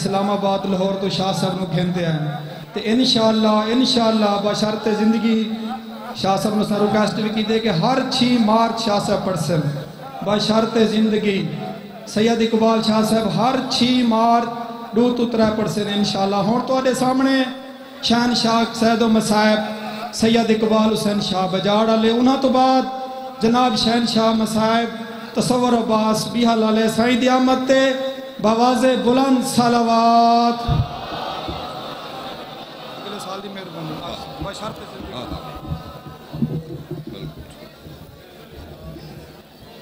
اسلام آباد لاہور تو شاہ صاحب نو گھندے ہیں تے انشاءاللہ بشرط زندگی شاہ صاحب نے سر ریکویسٹ بھی کی دے کہ ہر 6 مارچ شاہ صاحب پڑھ سن بشرط زندگی سید اقبال شاہ صاحب ہر 6 مارچ 2 تو 3 پڑھ سن انشاءاللہ ہون تو آدھے سامنے شہنشاہ سید و مصائب سید اقبال حسین شاہ بجاڑ علیہ انہاں تو بعد جناب شہنشاہ مصائب تصور عباس بیحال علیہ سائیں دی آمد تے بواز بلند صلوات اگلے سال دی مہربانی بشرط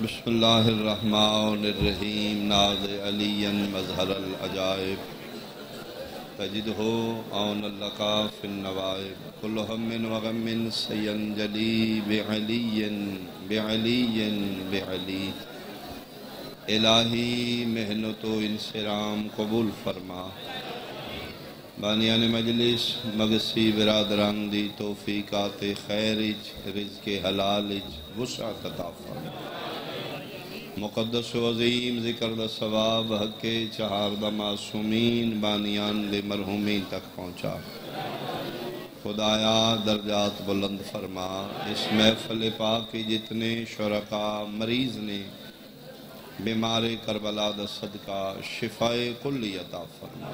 بسم اللہ الرحمن الرحیم ناز علی مظہر العجائب تجدہ عون لکا فی النوائب کل ہم وغم سینجلی بعلی بعلی الہی محنت و انسرام قبول فرما بانیان مجلس مگسی برادران دی توفیقات خیرج رزق حلالج وسعت عطا فرما مقدس و عظیم ذکر دا ثواب حق چہار دا معصومین بانیان دے مرحومین تک پہنچا خدایا درجات بلند فرما اس محفل پاک کی جتنے شرکاء مریض نے بیمار کربلا دا صدقہ شفائے کلی عطا فرما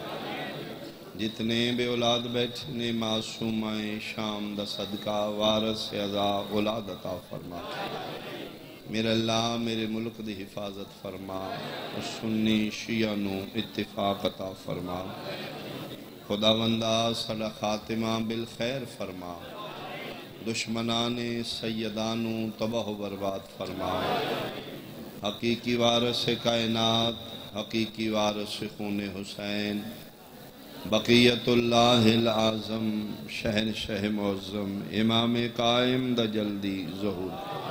جتنے بے اولاد بیٹھنے معصومائیں شام دا صدقہ وارث عزا اولاد عطا فرما میرے اللہ میرے ملک دی حفاظت فرما سنی شیعہ نو اتفاق عطا فرما خداوندہ صدا خاتمہ بالخیر فرما دشمنان سیدانو تباہ و برباد فرما حقیقی وارث کائنات حقیقی وارث خون حسین بقیت اللہ العظم شہنشاہ معظم امام قائم دا جلدی ظہور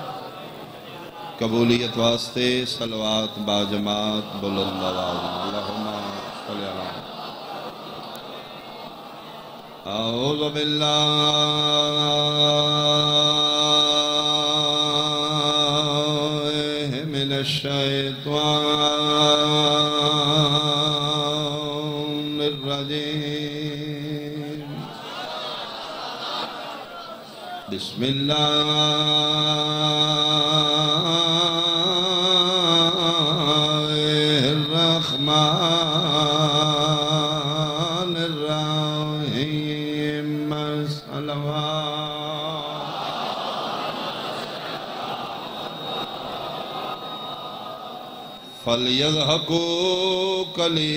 قبولیت واسطے صلوات باجماعت بلند آواز اللہم صلی اللہ اعوذ باللہ من الشیطان الرجیم بسم اللہ الرحمن الرحیم فَلْيَضْحَكُوا قَلِيلًا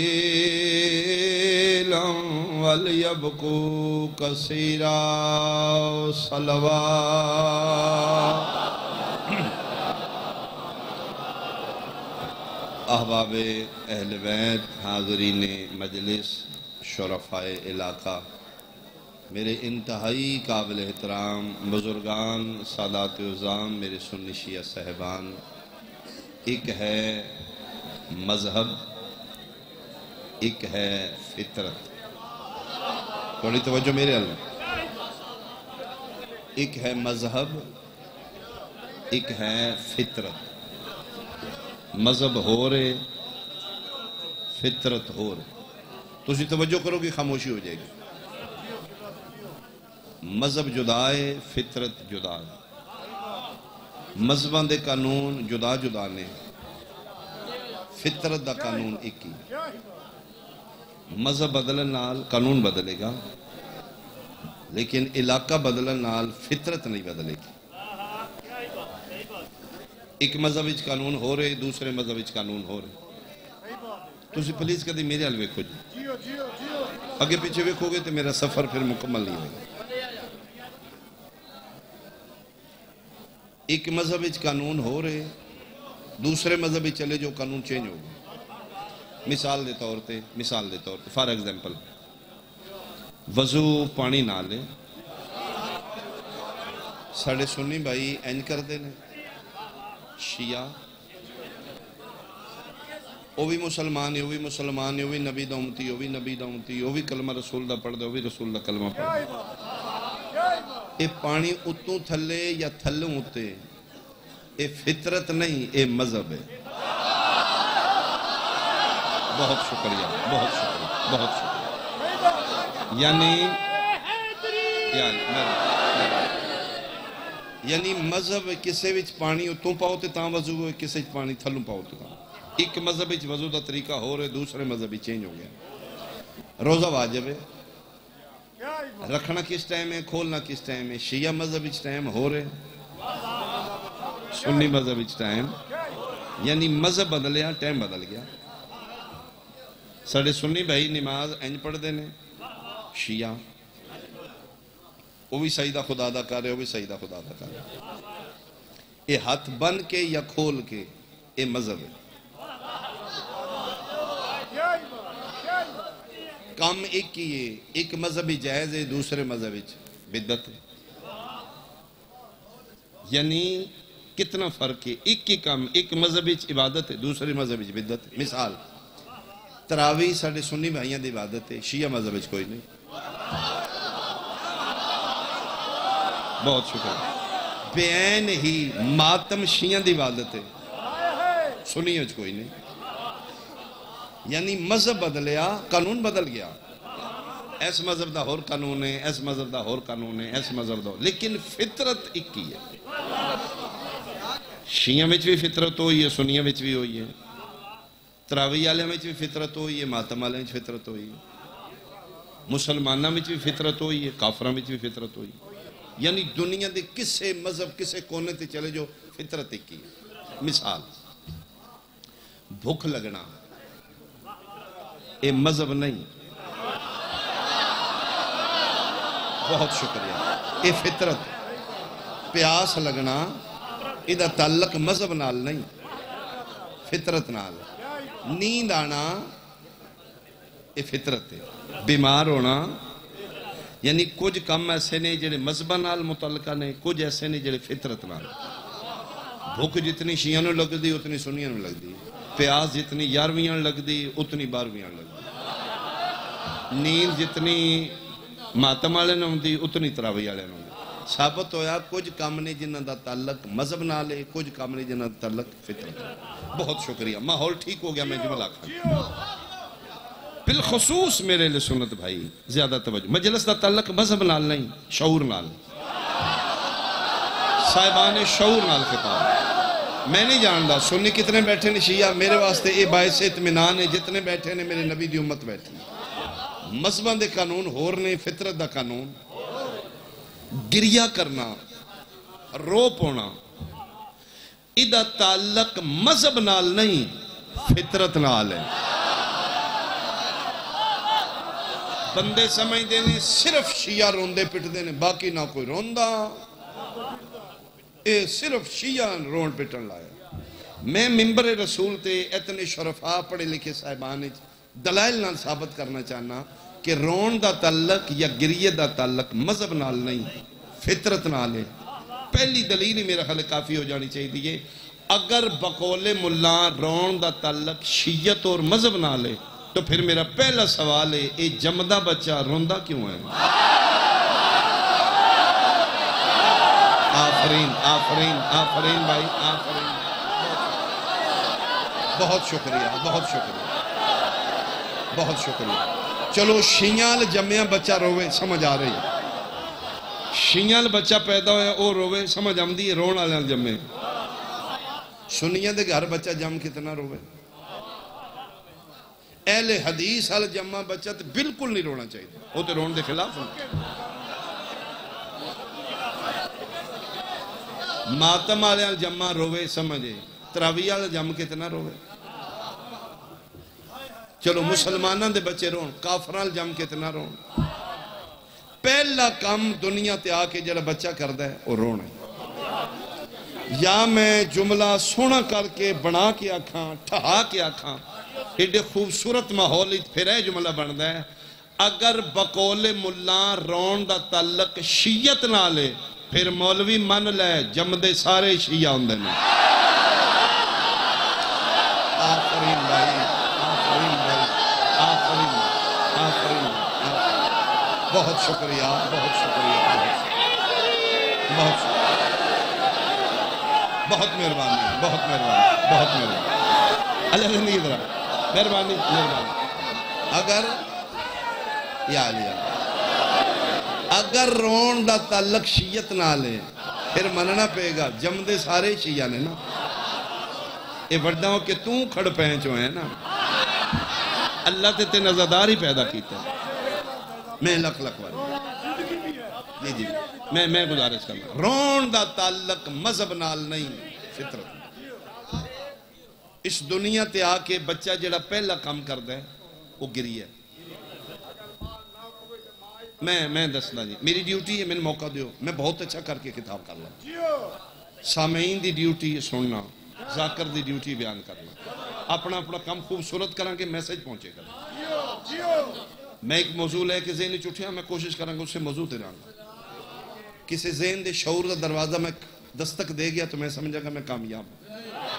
وَلْيَبْكُوا كَثِيرًا صلوات احباب اہل بیت حاضرین مجلس شرفائے علاقہ میرے انتہائی قابل احترام بزرگان سادات عظام میرے سنی شیعہ صاحبان ایک ہے مذہب ایک ہے فطرت تھوڑی توجہ میرے علم ایک ہے مذہب ایک ہے فطرت مذہب ہو رہے فطرت ہو رہے تو اسی توجہ کرو گی خاموشی ہو جائے گی مذہب جدا ہے فطرت جدا ہے مذہبان دے قانون جدا جدا نے فطرت دا قانون ایک ہی مذہب بدلن نال قانون بدلے گا لیکن علاقہ بدلن نال فطرت نہیں بدلے گی ایک مذہب وچ قانون ہو رہے دوسرے مذہب وچ قانون ہو رہے تو اسی پلیز کدی میرے حل ویکھو جی اگے پیچھے ویکھو گے تو میرا سفر پھر مکمل نہیں ہوگا ایک مذہب وچ قانون ہو رہے دوسرے مذہبی چلے جو قانون چینج ہو گئے مثال دے طور تے فار ایگزامپل وضو پانی نہ لے ساڑھے سنی بھائی اینج کر دینے شیعہ وہ بھی مسلمان ہے وہ بھی مسلمان ہے وہ بھی نبی دا امتی وہ بھی نبی دا امتی وہ بھی کلمہ رسول دا پڑھ دے وہ بھی رسول دا کلمہ پڑھ دے اے پانی اتوں تھلے یا تھلوں اتے اے فطرت نہیں اے مذہب ہے بہت شکریہ بہت شکریہ. یعنی مذہب کسے وچ پانی اتوں پاؤ تے تاں وضو ہوئے، کسے وچ پانی تھلوں پاؤ تے تاں. ایک مذہب وچ وضو دا طریقہ ہو رہے، دوسرے مذہب وچ چینج ہو گیا. روزہ واجب ہے، رکھنا کس ٹائم ہے، کھولنا کس ٹائم ہے. شیعہ مذہب وچ ٹائم ہو رہے، سنی مذہب وچ ٹائم، یعنی مذہب بدلیا، ٹائم بدل گیا. ساڑھے سنی بھائی نماز انج پڑھ دینے، شیعہ وہ بھی سجدہ خدا دا کر رہے، وہ بھی سجدہ خدا دا کر رہے. یہ ہاتھ بن کے یا کھول کے، یہ مذہب ہے. کام ایک ہی ہے، ایک مذہبی جائز ہے، دوسرے مذہبی بدعت ہے. یعنی کتنا فرق ہے، ایک ہی کام، ایک مذہبی عبادت ہے، دوسرے مذہبی بدعت ہے. مثال تراویح ساڑھے سنی بھائیاں دی عبادت ہے، شیعہ مذہبی کوئی نہیں. بہت شکر. بیان ہی ماتم شیعہ دی عبادت ہے، سنیوں چ کوئی نہیں. یعنی مذہب بدلیا، قانون بدل گیا. ایس مذہب دا اور قانون ہے، ایس مذہب دا اور قانون ہے، ایس مذہب دا اور، لیکن فطرت ایک ہی ہے. شیعہ وچ بھی فطرت ہوئی ہے، سنیوں وچ بھی ہوئی ہے، تراویح والے وچ بھی فطرت ہوئی ہے، ماتم والے وچ فطرت ہوئی ہے، مسلمانوں وچ بھی فطرت ہوئی ہے، کافراں وچ بھی فطرت ہوئی ہے. یعنی دنیا دے کسے مذہب کسے کونے تے چلے جو فطرت ایک ہی ہے. مثال بھوک لگنا، یہ مذہب نہیں. بہت شکریہ. یہ فطرت. پیاس لگنا، یہ تعلق مذہب نال نہیں، فطرت نال. نیند آنا، یہ فطرت ہے. بیمار ہونا، یعنی کچھ کم ایسے نے جڑے مذہب نال متعلقہ نے، کچھ ایسے نے جڑے فطرت نال. بھوک جتنی شیعہ نوں لگ دی اتنی سنیاں نوں لگ دی. پیاس جتنی 11ویں لگ دی اتنی 12ویں لگ دی. نیند جتنی ماتم والے نوں دی اتنی تراویح والے نوں دی. ثابت ہویا کچھ کام نے جنہاں دا تعلق مذہب نال ہے، کچھ کام نے جنہاں دا تعلق فطرت. بہت شکریہ. ماحول ٹھیک ہو گیا، میں جملہ کھا. بالخصوص میرے لئے سنت بھائی زیادہ توجہ. مجلس دا تعلق مذہب نال نہیں، شعور نال. صاحبان شعور نال خطاب. میں نہیں جاندا سنی کتنے بیٹھے نے شیعہ، میرے واسطے اے باعث اطمینان ہے جتنے بیٹھے نے میرے نبی دی امت بیٹھی. مذہباں دے قانون ہور نے، فطرت دا قانون. گریہ کرنا، رو پونا، ادھا تعلق مذہب نال نہیں، فطرت نال ہے. بندے سمجھ دینے صرف شیعہ روندے پٹ دینے، باقی نہ کوئی روندہ. اے صرف شیعہ رون پٹن لائے. میں منبر رسول تے اتنے شرفاء پڑھے لکھے صاحبان دلائل نال ثابت کرنا چاہنا کہ رون دا تعلق یا گریہ دا تعلق مذہب نال نہیں، فطرت نال ہے. پہلی دلیل ہی میرا خیال کافی ہو جانی چاہیے دیئے. اگر بقول ملا رون دا تعلق شیعت اور مذہب نال ہے تو پھر میرا پہلا سوال ہے، اے جمدہ بچہ روندہ کیوں ہے؟ آفرین آفرین آفرین بھائی آفرین. بہت شکریہ، بہت شکریہ، بہت شکریہ. چلو شیعال جمعہ بچہ روے سمجھ آ رہی. شیعال بچہ پیدا ہویا او روے سمجھ آمدی ہے، رون آلے جمعہ. سنیاں دے گھر بچہ جم کتنا روے. اہل حدیث حال جمعہ بچہ تو بالکل نہیں رونا چاہیے، وہ تو رون دے خلاف ہیں. ماتم آلے جمعہ روے سمجھے، تراویح آلے جمع کتنا روے. چلو مسلمانوں دے بچے رون، کافران جمع کتنا رون. پہلا کام دنیا تے آکے جڑا بچہ کردہ ہے وہ رون ہے. یا میں جملہ سونا کر کے بنا کے آکھاں، ٹھہا کے آکھاں، ایڈے خوبصورت ماحول پھر ہے جملہ بندہ ہے. اگر بقول ملا رون دا تعلق شیعت نہ لے پھر مولوی من لے جمدے سارے شیعہ ہوندے نے. آفرین بھائی، آفرین بھائی، آفرین، آفرین. بہت شکریہ، بہت شکریہ، بہت شکریہ. بہت مہربانی، بہت مہربانی، بہت مہربانی. اللہ نہیں ادھر مہربانی، مہربانی. اگر یا علی اگر رون دا تعلق شیعت نہ لے پھر مننا پے گا جمدے سارے شیعہ نے نا اے بڑھنا ہو کہ توں کھڑ پہنچو ہیں نا اللہ تے نظردار ہی پیدا کیتا ہے میں لکھ والی جی میں گزارش کرنا رون دا تعلق مذہب نال نہیں فطرت اس دنیا تے آ کے بچہ جڑا پہلا کام کردا ہے وہ گری ہے میں دسنا جی میری ڈیوٹی ہے میں موقع دیو میں بہت اچھا کر کے خطاب کر لوں سامعین دی ڈیوٹی سننا ذاکر دی ڈیوٹی بیان کرنا اپنا کام خوبصورت کریں کہ میسج پہنچے گا میں ایک موضوع لے کے ذہنی چٹھیاں میں کوشش کروں گا اس سے موضوع تے رہاں گا کسی ذہن دے شعور دا دروازہ میں دستک دے گیا تو میں سمجھا گا میں کامیاب ہوں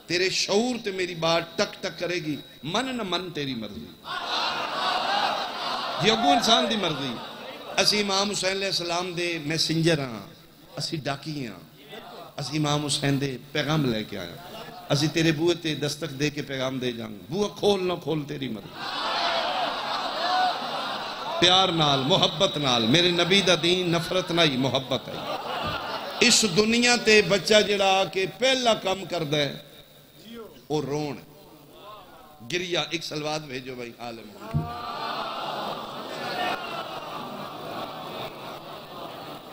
تیرے شعور تے میری بات ٹک ٹک کرے گی من نہ من تیری مرضی یہ اگو انسان دی مرضی اسی امام حسین علیہ السلام دے میسنجر ہاں اسی ڈاکی ہاں اسی امام حسین دے پیغام لے کے آیا اسی تیرے بوئے تے دستک دے کے پیغام دے جاؤں بوئے کھول نہ کھول تیری مرضی پیار نال محبت نال میرے نبی دا دین نفرت نہ ہی محبت ہے اس دنیا تے بچہ جڑا کہ پہلا کام کر دے وہ رون گریا ایک سلوات بھیجو بھائی عالم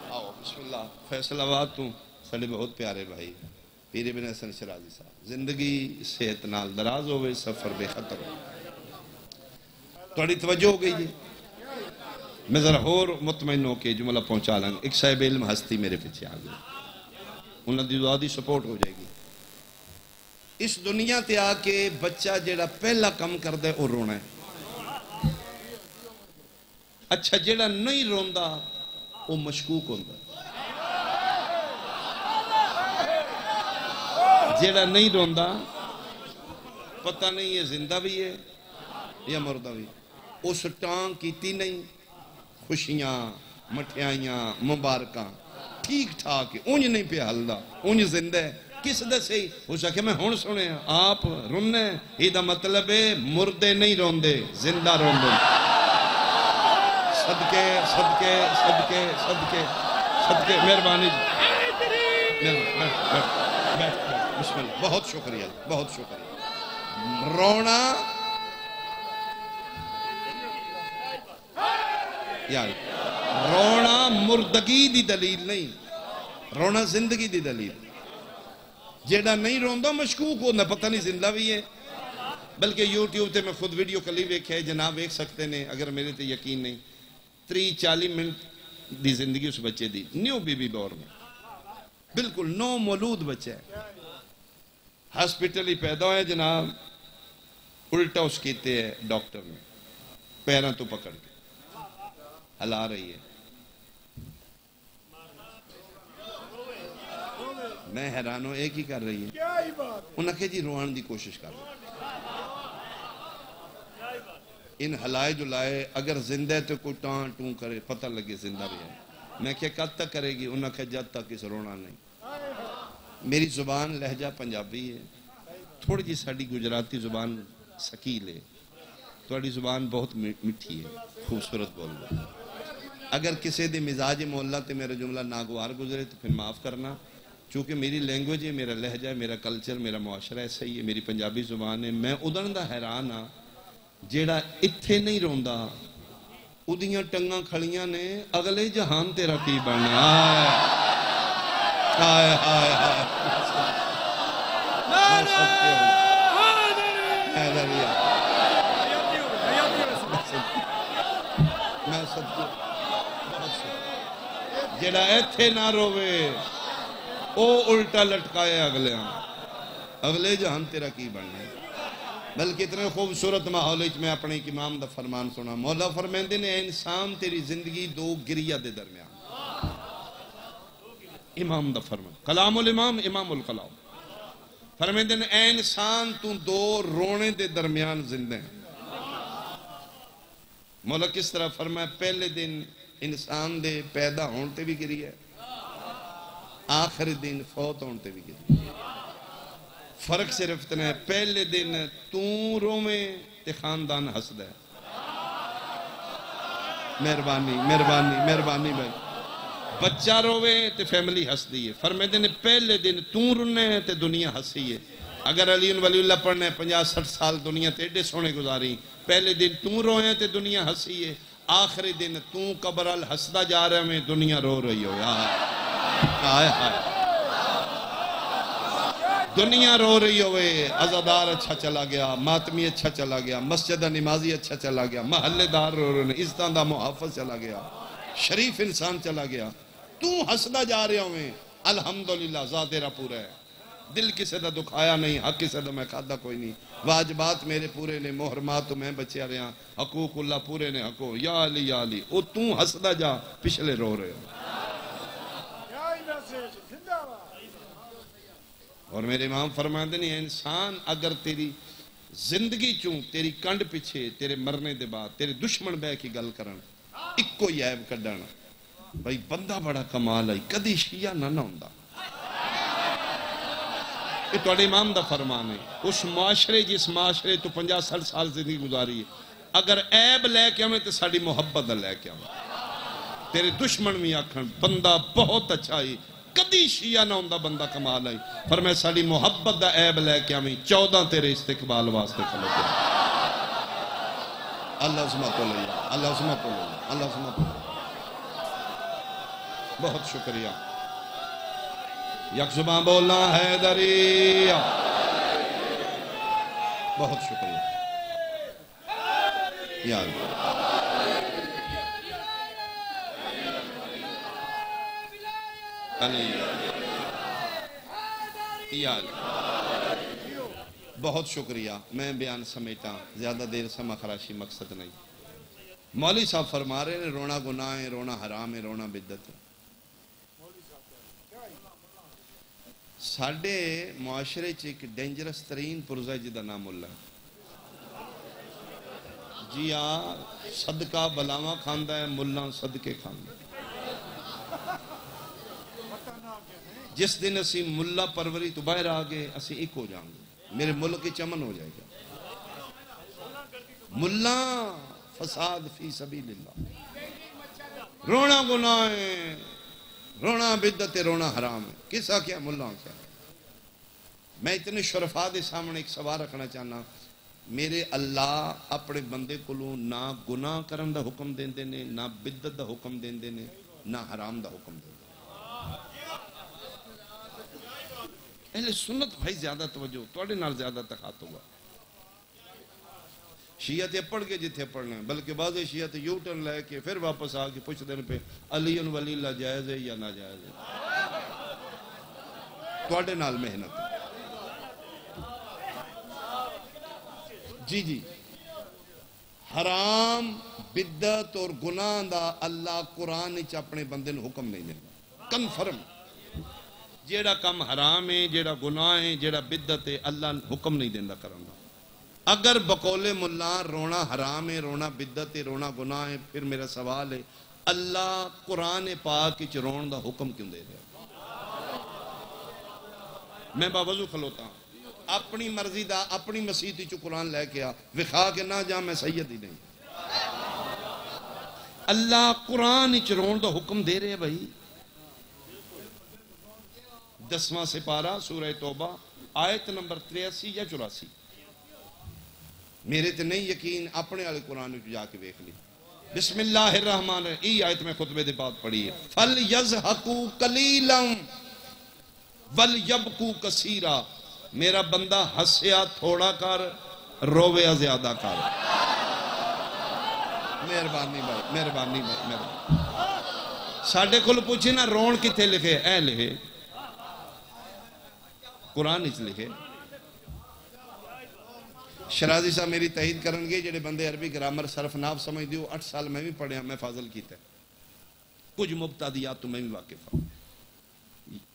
آؤ بسم اللہ فیصل آباد تو سڑے بہت پیارے بھائی پیر ابن حسن شرازی صاحب زندگی صحت نال دراز ہوئے سفر بے خطر ہو توڑی توجہ ہو گئی جی میں ذرا اور مطمئن ہو کے جملہ پہنچا لیں ایک صاحب علم ہستی میرے پیچھے آ گئی انہوں دی دعا دی سپورٹ ہو جائے گی اس دنیا تے آ کے بچہ جیڑا پہلا کم کر دے وہ رونا ہے اچھا جیڑا نہیں روندا وہ مشکوک ہوندا جیڑا نہیں روندا پتہ نہیں یہ زندہ بھی ہے یا مردہ بھی اس ٹانگ کیتی نہیں خوشیاں مٹھیائیاں مبارکاں ٹھیک ٹھاک اونج نہیں پہ ہلدا اونج زندہ ہے کس دسے ہو سکے میں ہون سنے آپ رونے یہ دا مطلب ہے مردے نہیں روندے زندہ روندے صدقے صدقے صدقے صدقے صدقے مہربانی بسم اللہ بہت شکریہ بہت شکریہ رونا یار رونا مردگی دی دلیل نہیں رونا زندگی دی دلیل جیڑا نہیں روندہ مشکوک ہونا پتہ نہیں زندہ بھی ہے بلکہ یوٹیوب تے میں خود ویڈیو کلیپ ایک جناب ایک سکتے نے اگر میرے تے یقین نہیں 30-40 منٹ دی زندگی اس بچے دی نیو بی بی بور میں بالکل نو مولود بچہ ہے ہاسپٹل ہی پیدا ہوئے جناب الٹا اس کیتے ہیں ڈاکٹر نے پیروں تو پکڑ کے ہلا رہی ہے میں حیران ہوں ایک ہی کر رہی ہے انہوں نے کہا جی روان دی کوشش کر رہی ان ہلائے جلائے اگر زندہ ہے تو کوئی ٹان ٹون کرے پتہ لگے زندہ بھی ہے میں کہا کب تک کرے گی انہوں نے کہا جب تک اس رونا نہیں میری زبان لہجہ پنجابی ہے تھوڑی جی ساڑی گجراتی زبان سکیل ہے تھوڑی زبان بہت مٹھی ہے خوبصورت بول رہا اگر کسی دے مزاج محلہ تے میرا جملہ ناگوار گزرے تو پھر معاف کرنا چونکہ میری لینگویج ہے میرا لہجہ ہے میرا کلچر میرا معاشرہ ایسا ہی ہے میری پنجابی زبان ہے میں ادھن دا حیران ہاں جیڑا اتھے نہیں روندا ادھیاں ٹنگاں کھڑیاں نے اگلے جہان تیرا کی بننا آئے آئے آئے میں سب کو جیڑا ایتھے نہ روے او الٹا لٹکائے اگلے جہان تیرا کی بننا ہے بلکہ اتنے خوبصورت ماحول میں اپنے ایک امام دا فرمان سنا مولا فرمیندے نے اے انسان تیری زندگی دو گریہ دے درمیان امام دا فرمان کلام الامام امام الکلام فرمیندے نے اے انسان تو دو رونے دے درمیان زندہ ہیں مولا کس طرح فرمایا پہلے دن انسان دے پیدا ہونتے بھی گری ہے آخری دن فوت ہونتے بھی گری ہے فرق صرف اتنا ہے پہلے دن تو رومیں تے خاندان ہسد ہے مہربانی مہربانی مہربانی بھائی بچہ روے تے فیملی ہس دی ہے فرمیدے نے پہلے دن تو رونے تے دنیا ہسی ہے اگر علی ولی اللہ پڑھنے 50-60 سال دنیا تے ایڈے سونے گزاری پہلے دن تو روئے تے دنیا ہسی ہے آخری دن تو قبر ہسدا جا رہے میں دنیا رو رہی ہو ہائے ہائے دنیا رو رہی ہوئے عزادار اچھا چلا گیا ماتمی اچھا چلا گیا مسجد نمازی اچھا چلا گیا محلے دار رو رہے ہیں عزتاں دا محافظ چلا گیا شریف انسان چلا گیا تو ہسدا جا رہے ہوئے الحمدللہ ذات تیرا پورا ہے دل کسے دا دکھایا نہیں حق کسے دا میں کھادا کوئی نہیں واجبات میرے پورے نے محرمات تو میں بچے آ رہے ہیں حقوق اللہ پورے نے حقوق یا علی او تو ہسدا جا پچھلے رو رہے ہو اور میرے امام فرماتے نہیں انسان اگر تیری زندگی چوں تیری کنڈ پیچھے تیرے مرنے دے بعد تیرے دشمن بے کی گل کرن ایک کوئی عیب کڈانا بھائی بندہ بڑا کمال ہے کدی شیعہ نہ ہوندا یہ توڑے امام دا فرمان ہے اس معاشرے جس معاشرے تو 50-60 سال زندگی گزاری ہے اگر عیب لے کے ہمیں تو ساڑی محبت لے کے ہمیں تیرے دشمن میں آکھن بندہ بہت اچھا ہے کدی شیعہ نہ ہوندہ بندہ کمال ہے پر میں ساڑی محبت دا عیب لے کے ہمیں 14 تیرے استقبال واسطے کھلو کے اللہ عظمت اللہ اللہ عظمت اللہ اللہ عظمت اللہ بہت شکریہ یک زبان بولنا ہے دریا بہت شکریہ یا علی یا بہت شکریہ میں بیان سمیٹا زیادہ دیر سما خراشی مقصد نہیں مولوی صاحب فرما رہے ہیں رونا گناہ ہے رونا حرام ہے رونا بدعت ہے ساڑھے معاشرے ایک ڈینجرس ترین پرزہ جدہ نام اللہ جی صدقہ بلاوہ کھاندہ ہے ملہ صدقے کھاندہ جس دن اسی ملہ پروری تو باہر آگے اسی ایک ہو جائیں گے میرے ملک کی چمن ہو جائے گا ملہ فساد فی سبیل اللہ رونا گناہ ہے رونا بدعت رونا حرام ہے کسا کیا ملہ کیا میں اتنے شرفاء دے سامنے ایک سوال رکھنا چاہنا میرے اللہ اپنے بندے کو نہ گناہ کرن دا حکم دین دینے نہ بدعت دا حکم دین دینے نہ حرام دا حکم دین دینے اہل سنت بھائی زیادہ توجہ توڑے نال زیادہ تخات ہوگا شیعہ تے پڑھ کے جتھے پڑھنا ہے بلکہ بعض شیعہ تے یو ٹرن لے کے پھر واپس آ کے پوچھ دینے پہ علی ولی اللہ جائز ہے یا نہ جائز ہے توڑے نال محنت ہے جی جی حرام بدعت اور گناہ دا اللہ قرآن اچھ اپنے بندے نے حکم نہیں دینا کنفرم جیڑا کم حرام ہے جیڑا گناہ ہے جیڑا بدعت ہے اللہ حکم نہیں دینا کرنا اگر بقول ملا رونا حرام ہے رونا بدعت ہے رونا گناہ ہے پھر میرا سوال ہے اللہ قرآن پاک اچھ رون دا حکم کیوں دے رہا میں باوضو کھلوتا ہوں اپنی مرضی دا اپنی مسیحی چو قرآن لے کے وکھا کے نہ جا میں سید ہی نہیں اللہ قرآن اچ رون دا حکم دے رہے بھائی 10واں سپارہ سورہ توبہ آیت نمبر 83 یا 84 میرے تے نہیں یقین اپنے والے قرآن کو جا کے دیکھ لی بسم اللہ الرحمن الرحیم ای آیت میں خطبے دے بعد پڑھی ہے فَلْيَزْحَقُوا قَلِيلًا وَلْيَبْقُوا كَثِيرًا میرا بندہ ہسیا تھوڑا کر رویا زیادہ کر مہربانی بھائی مہربانی بھائی مہربانی ساڑھے کھل پوچھے نا رون کتے لکھے اے لکھے قرآن اچھ لکھے شرازی صاحب میری تحید کرنگے جڑے بندے عربی گرامر صرف ناف سمجھ دیو 8 سال میں بھی پڑھے ہم میں فاضل کیتا ہے کچھ مبتدیات تو میں بھی واقف ہوں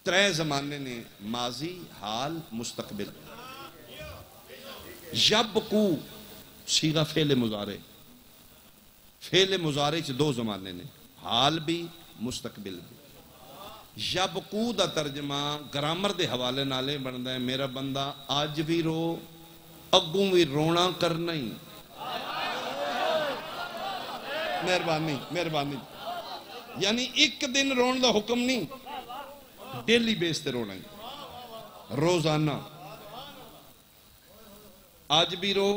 3 زمانے نے ماضی حال مستقبل یبکو صیغہ فعل مضارع فعل مضارع 2 زمانے نے حال بھی مستقبل بھی یبکو دا ترجمہ گرامر دے حوالے نالے بندہ ہے میرا بندہ آج بھی رو اگوں بھی رونا کرنا ہی مہربانی مہربانی یعنی ایک دن رون دا حکم نہیں ڈیلی بیس تے رونا ہے روزانہ آج بھی رو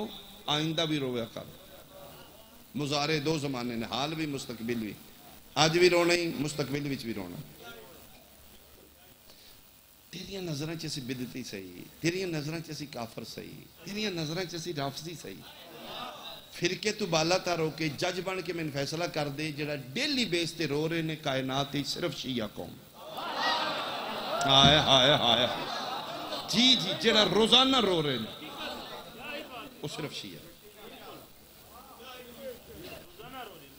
آئندہ بھی رویا کر مضارع دو زمانے نے حال بھی مستقبل بھی آج بھی رونا ہی مستقبل بھی رونا تیریاں نظریں چیسی بدتی صحیح تیریاں نظریں چیسی کافر صحیح تیریاں نظریں چیسی رافضی صحیح فرقے تو بالا تا رو کے جج بن کے میں فیصلہ کر دے جڑا ڈیلی بیس تے رو رہے نے کائنات ہی صرف شیعہ قوم ہائے ہائے ہائے جی جی جڑا روزانہ رو رہے نے وہ صرف شیعہ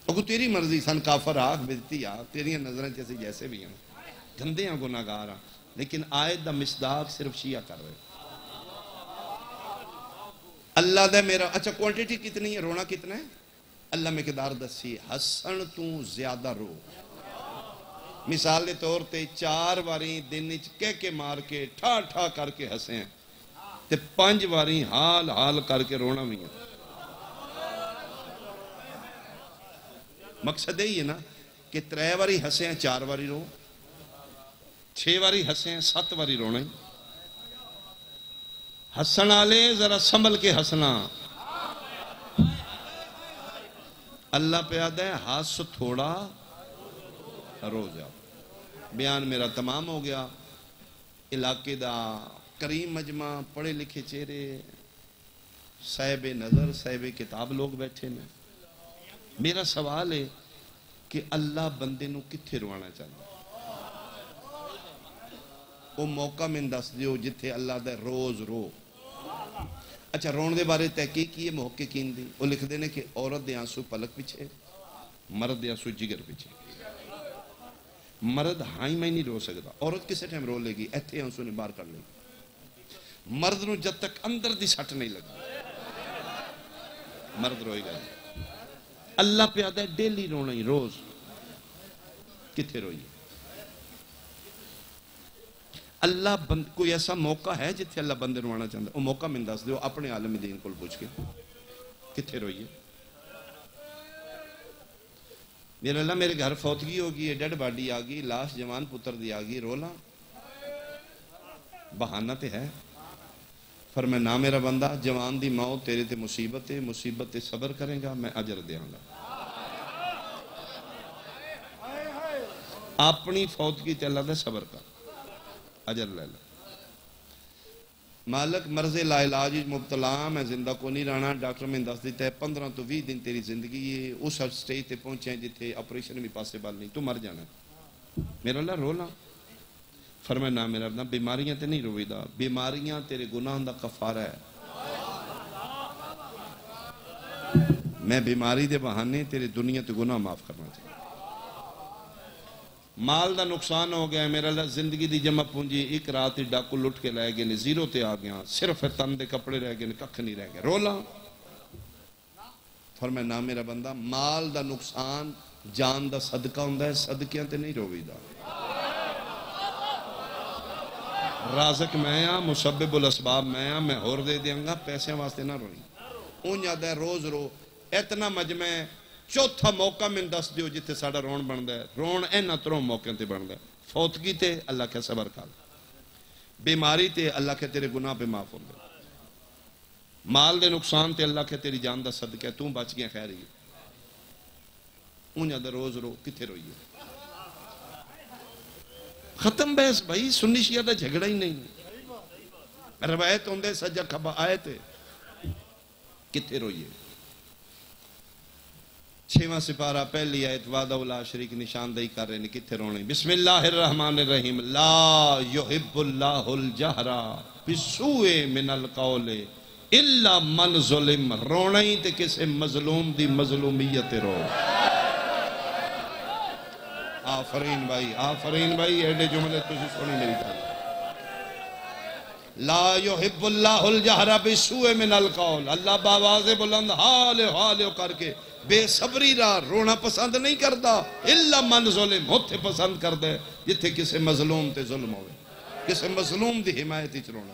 اگر تیری مرضی سن کافر آگ بدتی آگ تیریاں نظریں چیسی جیسے بھی ہیں گندے ہیں گناہگار ہیں لیکن آیت دا مصداق صرف شیعہ کر رہے اللہ دا میرا اچھا کوانٹیٹی کتنی ہے رونا کتنا ہے اللہ مقدار دسی ہسن تو زیادہ رو مثال دے طور تے 4 واری دن کہہ کے مار کے ٹھا ٹھا کر کے ہسے ہیں تے 5 واری حال حال کر کے رونا بھی ہے مقصد یہی ہے نا کہ 3 واری ہسے ہیں 4 واری رو 6 واری ہسے ہیں 7 واری رونا ہی ہسن آلے ذرا سنبھل کے ہسنا اللہ پہ یاد ہے ہس تھوڑا رو جاؤ بیان میرا تمام ہو گیا علاقے دا کریم مجمع پڑھے لکھے چہرے صاحب نظر صاحب کتاب لوگ بیٹھے میں میرا سوال ہے کہ اللہ بندے نو کتھے روانا چاہتا وہ موقع میں دس دیو جتھے اللہ دے روز رو اچھا رون دے بارے تحقیق کیے محققین دی وہ لکھ دینے کہ عورت دے آنسو پلک پیچھے مرد دے آنسو جگر پیچھے مرد ہائی میں نہیں رو سکتا عورت کسے ٹائم رو لے گی ایتھے آنسو نے بار کر لے گی مرد نو جب تک اندر دی سٹ نہیں لگا مرد روئے گا اللہ پہ آدھا ہے ڈیلی رونا ہی روز کتھے روئی اللہ کوئی ایسا موقع ہے جتھے اللہ بندے روانا چاہتا ہے وہ موقع میں دس دیو اپنے عالم دین کو پوچھ کے کتھے روئیے میرے اللہ میرے گھر فوتگی ہوگی ڈیڈ باڈی آگی لاش جوان پتر دی آگی رولا بہانہ تے ہے فرمائے نا میرا بندہ جوان دی موت تیرے تے مصیبت تے صبر کریں گا میں اجر دیاں گا اپنی فوتگی تے اللہ دے صبر کر اجر لے لے مالک مرض لا علاج مبتلا میں زندہ کو نہیں رہنا ڈاکٹر میں دس دیتا ہے 15 تو 20 دن تیری زندگی ہے اس سٹیج تے پہنچے ہیں جتھے آپریشن بھی پاسے بال نہیں تو مر جانا ہے میرا اللہ رولا فرمائے نا میرا اللہ بیماریاں تے نہیں روئی دا بیماریاں تیرے گناہ دا کفارہ ہے میں بیماری دے بہانے تیرے دنیا تے گناہ معاف کرنا چاہتا مال دا نقصان ہو گیا میرا اللہ زندگی دی جمع پونجی ایک رات ہی ڈاکو لٹ کے لائے گئے زیرو تے آ گیا صرف تن دے کپڑے رہ گئے ککھ نہیں رہ گئے رولا فرمائے نا میرا بندہ مال دا نقصان جان دا صدقہ ہوندہ ہے صدقیاں تے نہیں روی دا رازق میں ہاں مسبب الاسباب میں ہاں میں ہور دے دیاں گا پیسے واسطے نہ روئی اون یاد ہے روز رو اتنا مجمع چوتھا موقع میں دس دیو جتے ساڑا رون بن دے رون اینا تروں موقع تے بن دے فوتگی تے اللہ کے صبر کر بیماری تے اللہ کے تیرے گناہ پہ معاف ہو دے مال دے نقصان تے اللہ کے تیری جان دا صدقہ توں بچ گیا خیر ہی اون یاد روز رو کتے روئی ختم بحث بھائی سنی شیعہ دا جھگڑا ہی نہیں روایت ہوندے سجا کھبا آئے تھے کتے روئیے 6واں سپارہ پہلی آیت وعدہ لا شریک نشاندہی کر رہے ہیں کتے رونے بسم اللہ الرحمن الرحیم لا یحب اللہ الجہر بسوء من القول الا من ظلم رونا ہی تے کسے مظلوم دی مظلومیت رو آفرین بھائی ایڈے جملے تجھے سنی میری کہا لا یحب اللہ الجہر بسوء من القول اللہ باواز بلند حال کر کے بے صبری را رونا پسند نہیں کرتا الا من ظلم ہوتے پسند کر دے جتھے کسے مظلوم تے ظلم ہوئے کسے مظلوم دی حمایت ہی رونا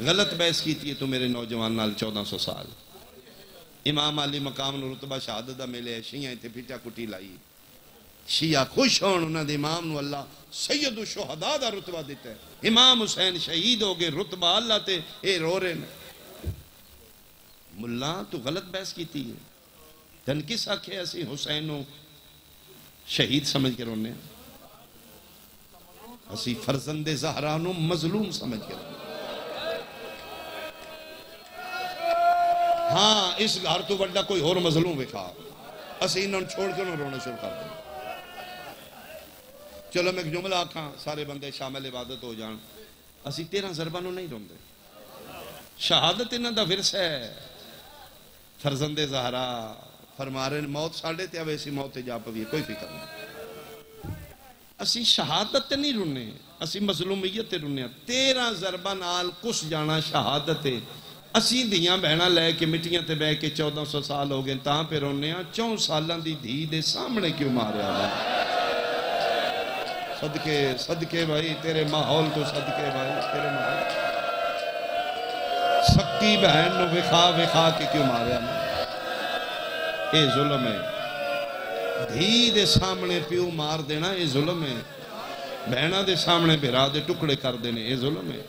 غلط بحث کی تھی تو میرے نوجوان نال 1400 سال امام علی مقام نو رتبہ شہادت دا ملے شیعہ تے پھٹا کٹی لائی شیعہ خوش ہون انہاں دے امام نو اللہ سید الشہداء دا رتبہ دیتا ہے امام حسین شہید ہو گئے رتبہ اللہ تے اے رو رہے ہیں ملا تو غلط بحث کی تھی تن کس آکھے اسی حسین نو شہید سمجھ کے رونے اسی فرزند زہرا نو مظلوم سمجھ کے رونے ہاں اس گھر تو بڑا کوئی اور مظلوم وکھا اسی انہوں چھوڑ کے انہوں رونا شروع کر دیں چلو میں ایک جملہ آکھاں سارے بندے شامل عبادت ہو جان اسی 13 ضربانوں نہیں رون دے شہادت انہوں دا ورثہ ہے فرزند زہرا فرما رہے ہیں موت ساڑھے تے ویسی موت جا پوی کوئی فکر نہیں اسی شہادت تے نہیں رونے اسی مظلومیت تے رونے 13 ضربہ نال کس جانا شہادت تے اسی دیاں بہنا لے کے مٹیاں تے بہ کے 1400 سال ہو گئے تاں پہ رونے 4 سالان دی دھی دے سامنے کیوں مارے آگا صدقے بھائی تیرے ماحول تو صدقے بھائی تیرے ماحول سکی بہن نو وکھا کے کیوں مارے آگا اے ظلم ہے دھی دے سامنے پیو مار دینا اے ظلم ہے بہنہ دے سامنے بھرا دے ٹکڑے کر دینے اے ظلم ہے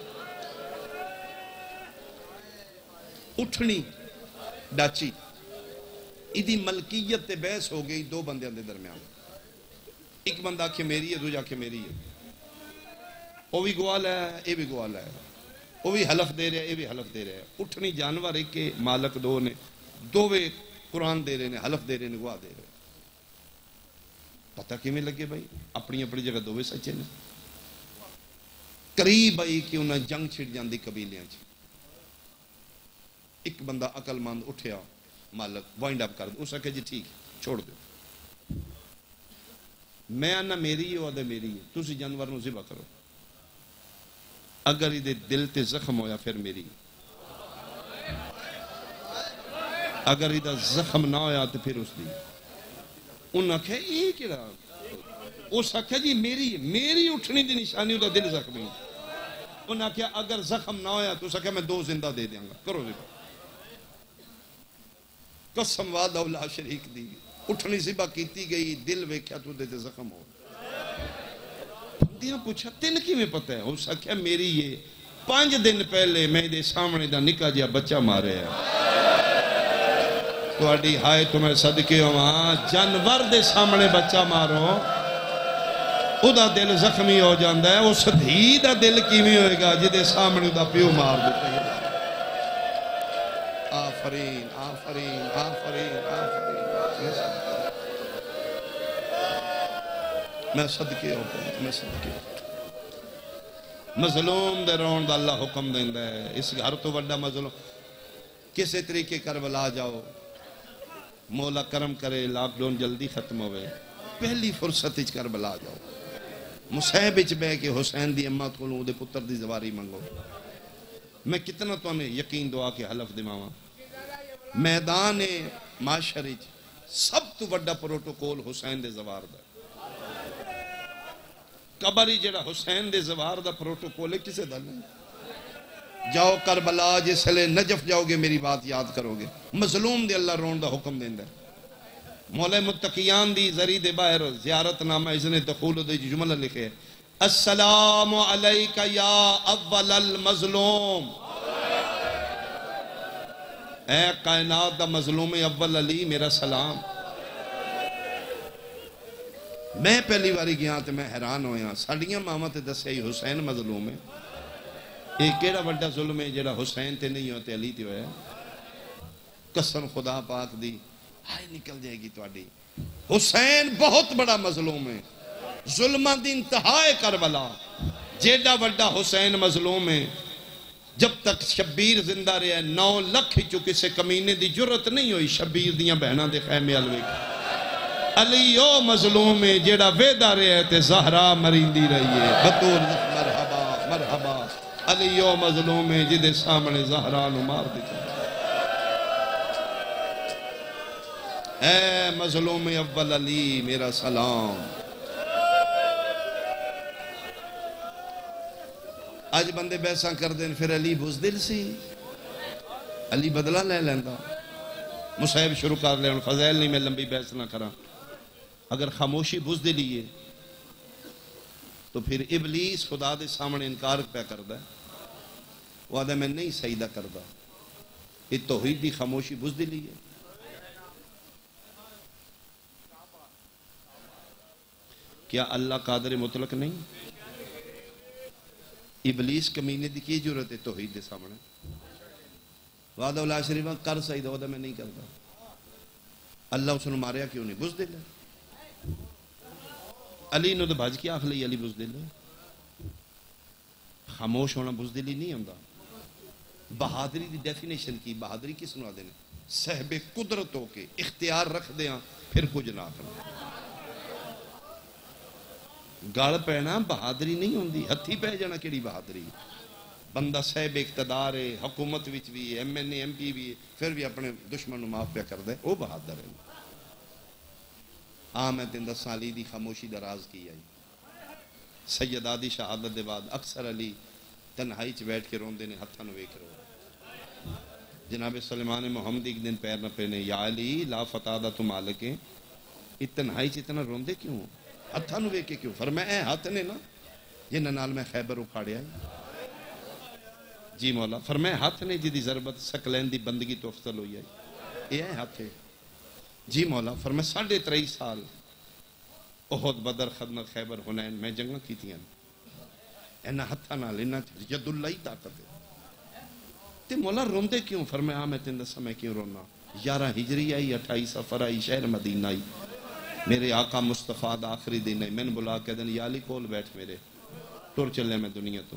اٹھنی ڈاچی ایدی ملکیت تے بحث ہو گئی 2 بندیاں دے درمیان ایک بندہ کہ میری ہے دوجہ کہ میری ہے وہ بھی گوال ہے اے بھی گوال ہے وہ بھی حلف دے رہے اے بھی حلف دے رہے اٹھنی جانور ایک کے مالک 2 نے 2 قرآن دے رہے ہیں حلف دے رہے ہیں گواہ دے رہے ہیں پتہ کیوں میں لگے بھائی اپنی جگہ 2 سچے نے قریب آئی کہ انہیں جنگ چھڑ جاندی قبیلیاں چھے ایک بندہ عقل مند اٹھیا مالک وائنڈ اپ کر دے اس نے جی ٹھیک چھوڑ دو میں آنا میری ہے وعدہ میری ہے تسی جانور نو ذبح کرو اگر یہ دل تے زخم ہویا پھر میری اگر یہ زخم نہ ہویا تو پھر اس دی انہوں نے کہا یہ کیا اس نے کہا جی میری اٹھنی دی نشانی ہوتا دل زخمی انہوں نے کہا اگر زخم نہ ہویا تو اس نے کہا میں 2 زندہ دے دیں گا کرو ذبح قسم وعدہ اللہ شریک دی اٹھنی ذبح کیتی گئی دل ویکھیا تو دیتے زخم ہو بندیاں پوچھا تین کی میں پتہ ہے اس نے کہا میری یہ 5 دن پہلے میں دے سامنے دا نکا جیا بچہ مارے ہیں تو اڈی ہائے تمہیں صدقے ہوں جانور دے سامنے بچہ مارو او دا دل زخمی ہو جاندہ ہے اس دھی دا دل کیویں ہوئے گا جدے سامنے دا پیو مار دیتا ہے آفرین آفرین آفرین آفرین میں صدقے ہوں میں صدقے مظلوم دے رون دا اللہ حکم دیندہ ہے اس گھر تو بڑا مظلوم کسے طریقے کربلا جاؤ مولا کرم کرے لاک ڈاؤن جلدی ختم ہوئے پہلی فرصت اچ کربلا جاؤ مصیب اچ بے کہ حسین دی امت کو دے پتر دی زواری منگو میں کتنا تو ہمیں یقین دعا کے حلف دماغا میدان معاشر اچ سب تو بڑا پروٹوکول حسین دے زوار دا قبری جڑا حسین دے زوار دا پروٹوکول ہے کسے دا نہیں جاؤ کربلا جس لئے نجف جاؤ گے میری بات یاد کرو گے مظلوم دے اللہ رون دا حکم دیں دے مولا متقیان دی زری دے باہر زیارت نامہ اذن دخول دے جملہ لکھے السلام علیکہ یا اول المظلوم اے کائنات دا مظلوم اول علی میرا سلام میں پہلی باری گیا تو میں حیران ہویا ساڑیاں ماما تے دسے ہی حسین مظلوم ہے ایک کیڑا بڑا ظلم ہے جڑا حسین تے نہیں ہوتے علی تے ہویا قسم خدا پاک دی آئے نکل جائے گی تو آڈی حسین بہت بڑا مظلوم ہے ظلمہ دی انتہائے کربلا جیڑا بڑا حسین مظلوم ہے جب تک شبیر زندہ رہے 9 لکھ چکے سے کمینے دی جرت نہیں ہوئی شبیر دیاں بہناں دے خیمے الوے علی او مظلوم ہے جیڑا ویدہ رہے تے زہرا مریندی رہی ہے بطول مرحبا مرحبا علی او مظلوم ہے جدے سامنے زہرا نو مار دیتا اے مظلوم اول علی میرا سلام آج بندے بیساں کر دیں پھر علی بزدل سی علی بدلہ لے لیندہ مصعب شروع کر لے فضائل نہیں میں لمبی بحث نہ کرا اگر خاموشی بزدلی ہے تو پھر ابلیس خدا دے سامنے انکار پہ کردا ہے وہ آدھا میں نہیں سجدہ کردا یہ توحید دی خاموشی بزدلی ہے کیا اللہ قادر مطلق نہیں ابلیس کمینے دی کی ضرورت ہے توحید دے سامنے وعدہ اللہ شریفہ کر سجدہ وعدہ میں نہیں کرتا اللہ اس نے ماریا کیوں نہیں بزدل ہے علی نے تو بھج کے آخ لئی علی بزدل ہے خاموش ہونا بزدلی نہیں ہوتا بہادری دی ڈیفینیشن کی بہادری کس نو آدھے نے صاحب قدرت ہو کے اختیار رکھ دیاں پھر کچھ نہ کرنا گل پینا بہادری نہیں ہوندی ہتھی پہ جانا کیڑی بہادری بندہ صاحب اقتدار ہے حکومت وچ بھی ہے M N A M P بھی ہے پھر بھی اپنے دشمن نو معاف پہ کر دے وہ بہادر ہے میں 10 سالی دی خاموشی دراز کی آئی سیدہ دی شہادت دے بعد اکثر علی تنہائی چ بیٹھ کے روندے نے ہتھاں نو ویکھ رو جناب سلیمان محمد ایک دن پیر نہ پینے یا علی لا فتح دا تم مالکیں تنہائی چ اتنا روندے کیوں ہتھاں نو ویکھ کے کیوں فرمایا اے ہاتھ نے نا جنہاں نال میں خیبر اکھاڑیا جی مولا فرمایا ہاتھ نے جی دی ضربت سکلین دی بندگی تو افضل ہوئی ہے یہ ہے ہاتھ ہے جی مولا فرمایا 23.5 سال احد بدر خندق خیبر حنین میں جنگاں کیتیاں اینا ہتھاں نال اینا ید اللہ ہی طاقت ہے تے مولا روندے کیوں فرمایا میں تین دسا میں کیوں رونا 11 ہجری آئی 28 سفر آئی شہر مدینہ آئی میرے آقا مصطفیٰ دا آخری دن ہے میں نے بلا کے دن یا علی کول بیٹھ میرے ٹور چلے میں دنیا تو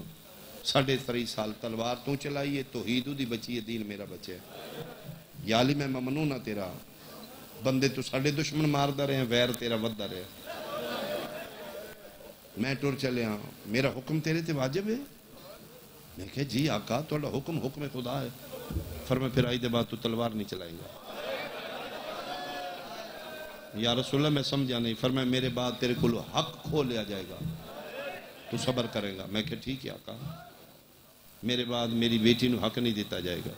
23.5 سال تلوار تو چلائی ہے توحید دی بچی ہے دین میرا بچے ہے یا علی میں ممنون ہاں تیرا بندے تو ساڑھے دشمن مار دا رہے ہیں ویر تیرا ود دا رہے میں ٹور چلے ہاں میرا حکم تیرے تے واجب ہے میں کہا جی آقا توڑا حکم خدا ہے فرمایا پھر آئی دے بعد تو تلوار نہیں چلائیں گا یا رسول اللہ میں سمجھا نہیں فرمایا میرے بعد تیرے کو حق کھو لیا جائے گا تو صبر کرے گا میں کہا ٹھیک ہے آقا میرے بعد میری بیٹی نو حق نہیں دیتا جائے گا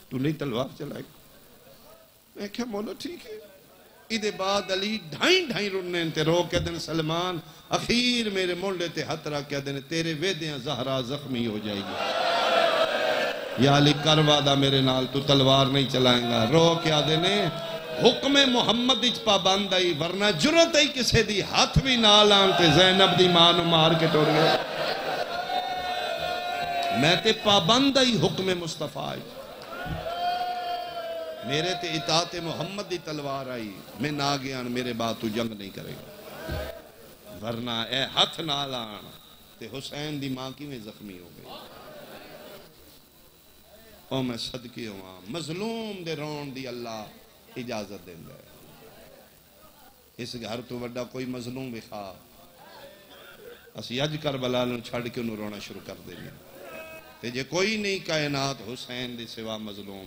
تو نہیں تلوار چلائے گا میں کہا مولا ٹھیک ہے ادھے بعد علی ڈھائیں رننے تے رو کے دن سلمان اخیر میرے مولے تے ہتھ رکھ کے دن تیرے ویدیاں زہرا زخمی ہو جائے گی یا علی کر وعدہ میرے نال تو تلوار نہیں چلائیں گا رو کے آدھے نے حکم محمد اچ پابند آئی ورنہ جرت آئی کسے دی ہاتھ بھی نال آنتے زینب دی ماں نو مار کے ٹوڑ گئے میں تے پابند آئی حکم مصطفیٰ آئی میرے تے اطاعت محمد دی تلوار آئی میں نہ گیان میرے بعد تو جنگ نہیں کرے گا ورنہ اے ہاتھ نال آن تے حسین دی ماں کی میں زخمی ہو گئی او میں صدقے ہوا مظلوم دے رون دی اللہ اجازت دیں گے اس گھر تو وڈا کوئی مظلوم بخوا اسی اج کربلا نو چھڑ کے انہوں رونا شروع کر دیں گے تے جے کوئی نہیں کائنات حسین دی سوا مظلوم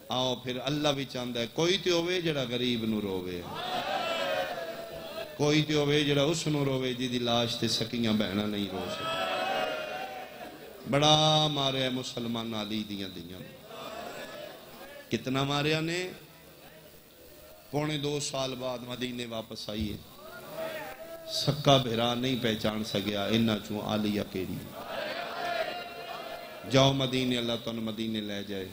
آؤ پھر اللہ بھی چاہتا ہے کوئی تے ہوئے جڑا غریب نو روے کوئی تے ہوئے جڑا اس نو روے جی دی لاش تے سکیاں بہنا نہیں رو سکتا بڑا مارے ہے مسلمان علی دیاں کتنا مارے نے 2.25 سال بعد مدینے واپس آئیے سکا بھیرا نہیں پہچان سکیا انہا چون آلیہ کیری جاؤ مدینے اللہ تو مدینے لے جائے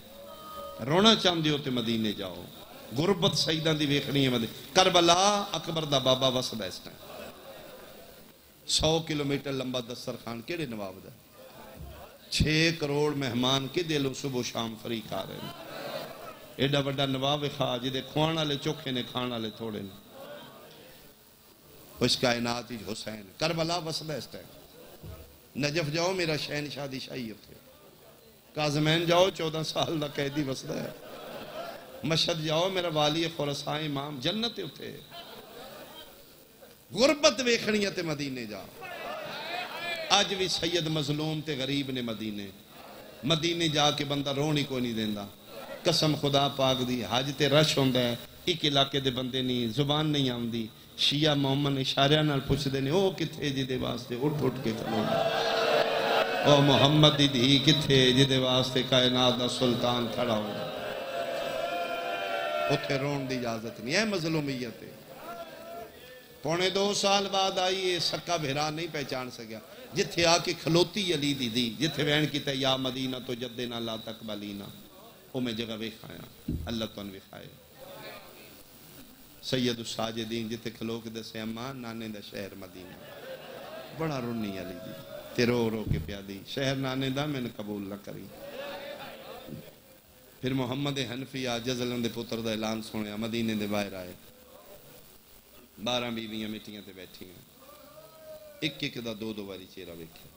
رونا چاندے ہوتے مدینے جاؤ غربت سیدان دی ویکھنی ہے مدینے کربلا اکبر دا بابا وس بیسٹ ہے 100 کلومیٹر لمبا دسترخوان کیڑے نواب دا 6 کروڑ مہمان کے دلوں صبح شام فریق آ رہے ہیں ایڈا بڑا نواب خواہ جدے کھوانا لے چوکھے نے کھانا لے تھوڑے نے اس کائنات ہی حسین کربلا وس بیسٹ ہے نجف جاؤ میرا شہن شادی شاہی ہوتے کاظمین جاؤ 14 سال دا قیدی وسدا ہے مشہد جاؤ میرا والی خراسان امام جنت ہوتے غربت ویکھنی تے مدینے جاؤ آج بھی سید مظلوم تے غریب نے مدینے جا کے بندہ رونی کو نہیں دیندہ قسم خدا پاک دی حج تے رش ہوندہ ہے ایک علاقے دے بندے نہیں زبان نہیں آمدی شیعہ محمد اشاریہ نال پوچھ دینے او کتھے جی دے واسطے اٹھ کے کھلو او محمد دی دھی کتھے جدے واسطے کائنات دا سلطان کھڑا ہو اتھے رون دی اجازت نہیں ہے مظلومیت ہے 2.25 سال بعد آئی ہے سکا بھیرا نہیں پہچان سکیا جتھے آ کے کھلوتی علی دی دی جتھے وین کی تے یا مدینہ تو جدنا لا تقبلینا وہ میں جگہ بے کھایا اللہ تو انوی کھائے سید الساجدین جتھے کھلو کے دسے اماں نانے دا شہر مدینہ بڑا رونی علی دی تے رو رو کے پیا دی شہر نانے دا میں نے قبول نہ کری پھر محمد حنفیہ جزلن دے پتر دا اعلان سنیا مدینے دے باہر آئے 12 بیویاں مٹیاں تے بیٹھی ہیں ایک ایک دا 2 باری چہرہ ویکھے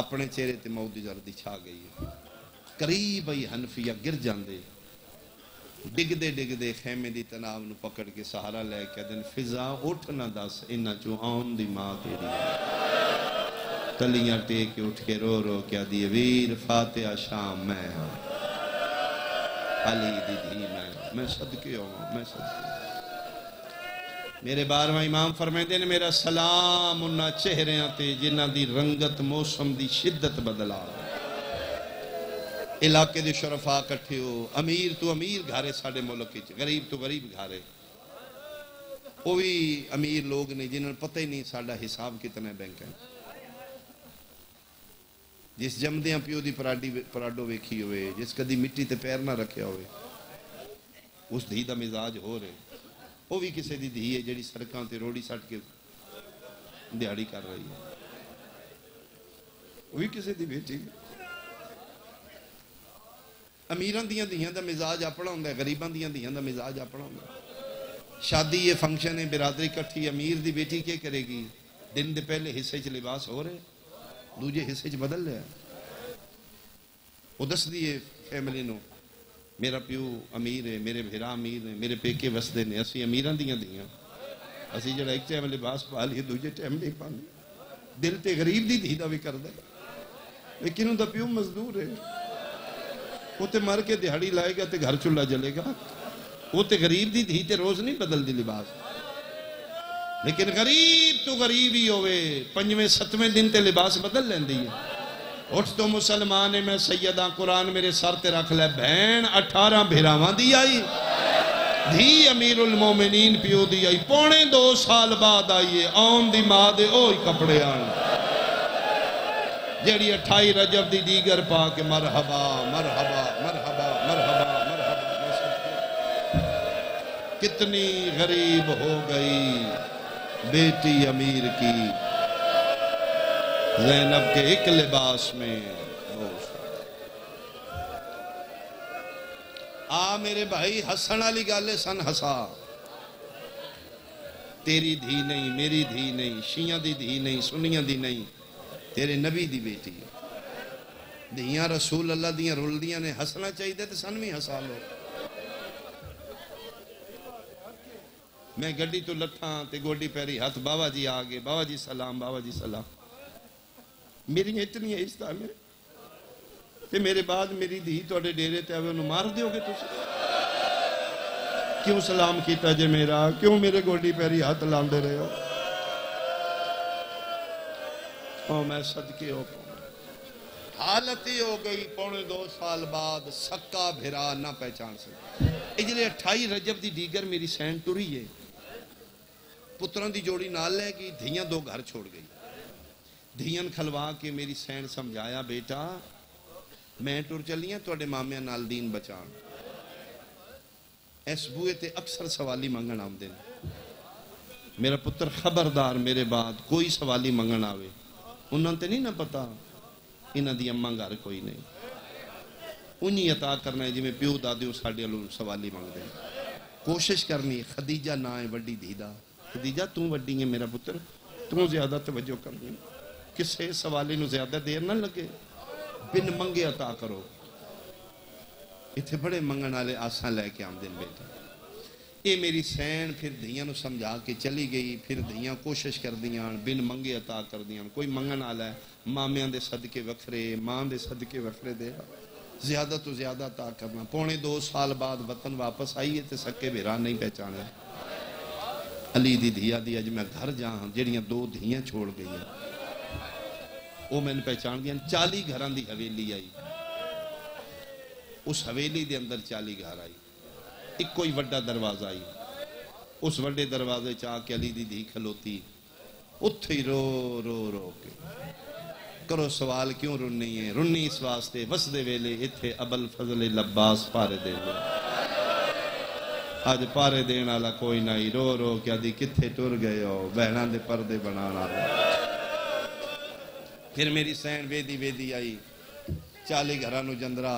اپنے چہرے تے موت دی جردی چھا گئی ہے قریب ہی حنفیہ گر جاندے ڈگ دے خیمے دی تناب نو پکڑ کے سہارا لے کے دن فضا اٹھ نہ دس انہ چو آن دی ماں تیری تلیاں ٹیک اٹھ کے رو رو کیا دی ویر فاتحہ شام میں علی دی دھی میں صدقے ہوں میں صدقے میرے 12واں امام فرمائے نے میرا سلام انہاں چہریاں تے جنہ دی رنگت موسم دی شدت بدلا علاقے دے شرفا کٹھے ہو امیر تو امیر گھارے ساڑے ملک کی غریب تو غریب گھارے وہ بھی امیر لوگ نے جنہوں نے پتہ ہی نہیں ساڑا حساب کتنے بینک ہیں جس جمدیاں پیو دی پراڈو ویکھی ہوئے جس کدی مٹی تے پیر نہ رکھے ہوئے اس دھی دا مزاج ہو رہے وہ بھی کسی دی دھی ہے جڑی سڑکاں تے روڑی سٹ کے دیہڑی کر رہی ہے وہ بھی کسی دی بیٹی امیران دیاں دیاں دا مزاج اپنا ہوندہ ہے غریبان دیاں دیاں دا مزاج اپنا ہوندہ ہے شادی یہ فنکشن ہے برادری کٹھی امیر دی بیٹی کیا کرے گی دن دے پہلے حصے چ لباس ہو رہے دوجے حصے چ بدل لیا وہ دس دیئے فیملی نو میرا پیو امیر ہے میرے بھیرا امیر ہے میرے پیکے وسدے نے اسی امیران دیاں دیاں اسی جڑا ایک ٹائم لباس پا لیے دوجے ٹائم نہیں پانے دل تے غریب دی دھیدہ بھی کر دے لیکن ان دا پیو مزدور ہے وہ تے مر کے دہاڑی لائے گا تے گھر چلا جلے گا وہ تے غریب دی دھی تے روز نہیں بدل دی لباس لیکن غریب تو غریب ہی ہوئے 5ویں 7ویں دن تے لباس بدل لین دی ہے اٹھ تو مسلمان ہے میں سیدہ قرآن میرے سر تے رکھ لے بہن 18 بھیراواں دی آئی دھی امیر المومنین پیو دی آئی 2.25 سال بعد آئیے آن دی ماں دے اوئی کپڑے آن جیڑی 28 رجب دی دیگر پا کے مرحبا مرحبا مرحبا مرحبا مرحبا کتنی غریب ہو گئی بیٹی امیر کی زینب کے ایک لباس میں میرے بھائی ہسن والی گل سن ہسا تیری دھی نہیں میری دھی نہیں شیعہ دی دھی نہیں سنیاں دی نہیں تیرے نبی دی بیٹی دھیاں رسول اللہ دیاں رول دیاں نے ہسنا چاہیے تے سن بھی ہسا لو میں گڈی تو لٹھاں تے گوڈی پیری ہاتھ بابا جی آگے بابا جی سلام بابا جی سلام میری اتنی عزت ہے تے میرے بعد میری دھی توڑے ڈیرے تے آوے انہوں مار دیو گے تُسے کیوں سلام کیتا جے میرا کیوں میرے گوڈی پیری ہاتھ لاندے رہے ہو اور میں صدقے ہو حالت ہی ہو گئی 2.25 سال بعد سکا بھیرا نہ پہچان سکتا اجلے 28 رجب دی دیگر میری سین ٹوری ہے پتران دی جوڑی نال لے گی دھیاں 2 گھر چھوڑ گئی دھیاں کھلوا کے میری سین سمجھایا بیٹا میں ٹور چلیاں توڑے مامیاں نال دین بچان اس بوئے تے اکثر سوالی منگن آم دیں میرا پتر خبردار میرے بعد کوئی سوالی منگن آوے انہوں تے نہیں نہ پتا انہوں دی اماں گھر کوئی نہیں انہی عطا کرنا ہے جی میں پیو دادیوں ساڑھے علوم سوالی منگ دیں کوشش کرنی خدیجہ نہ ہے وڈی دیدہ خدیجہ توں وڈی ہے میرا پتر توں زیادہ توجہ کرنی کسے سوالی نو زیادہ دیر نہ لگے بن منگے عطا کرو اتھے بڑے منگن آلے آسان لے کے آمدن بیٹا اے میری سین پھر دھیاں نو سمجھا کے چلی گئی پھر دھیاں کوشش کر دیاں بن منگے عطا کر دیاں کوئی منگن آلہ ہے مامیاں دے صدقے وکھرے ماں دے صدقے وکھرے دے زیادہ تو زیادہ عطا کرنا 2.25 سال بعد وطن واپس آئیے تے سکے بھیران نہیں پہچانے علی دی دھیا دی اج میں گھر جہاں جڑیاں 2 دھیاں چھوڑ گئی ہیں وہ میں نے پہچان گیا 40 گھران دی حویلی آئی اس حویلی دے اندر 40 گھر آئی ایک کوئی وڈا دروازہ آئی اس وڈے دروازے چاہ کے علی دی دھی کھلوتی اتھی رو رو رو کے کرو سوال کیوں رنی ہے رنی اس واسطے وسدے ویلے اتھے ابل فضل لباس پارے دے لے آج پارے دینا والا کوئی نہیں رو رو کیا دی کتھے ٹر گئے ہو بہنان دے پردے بنانا پھر میری سین ویدی ویدی آئی 40 گھرانو جندرا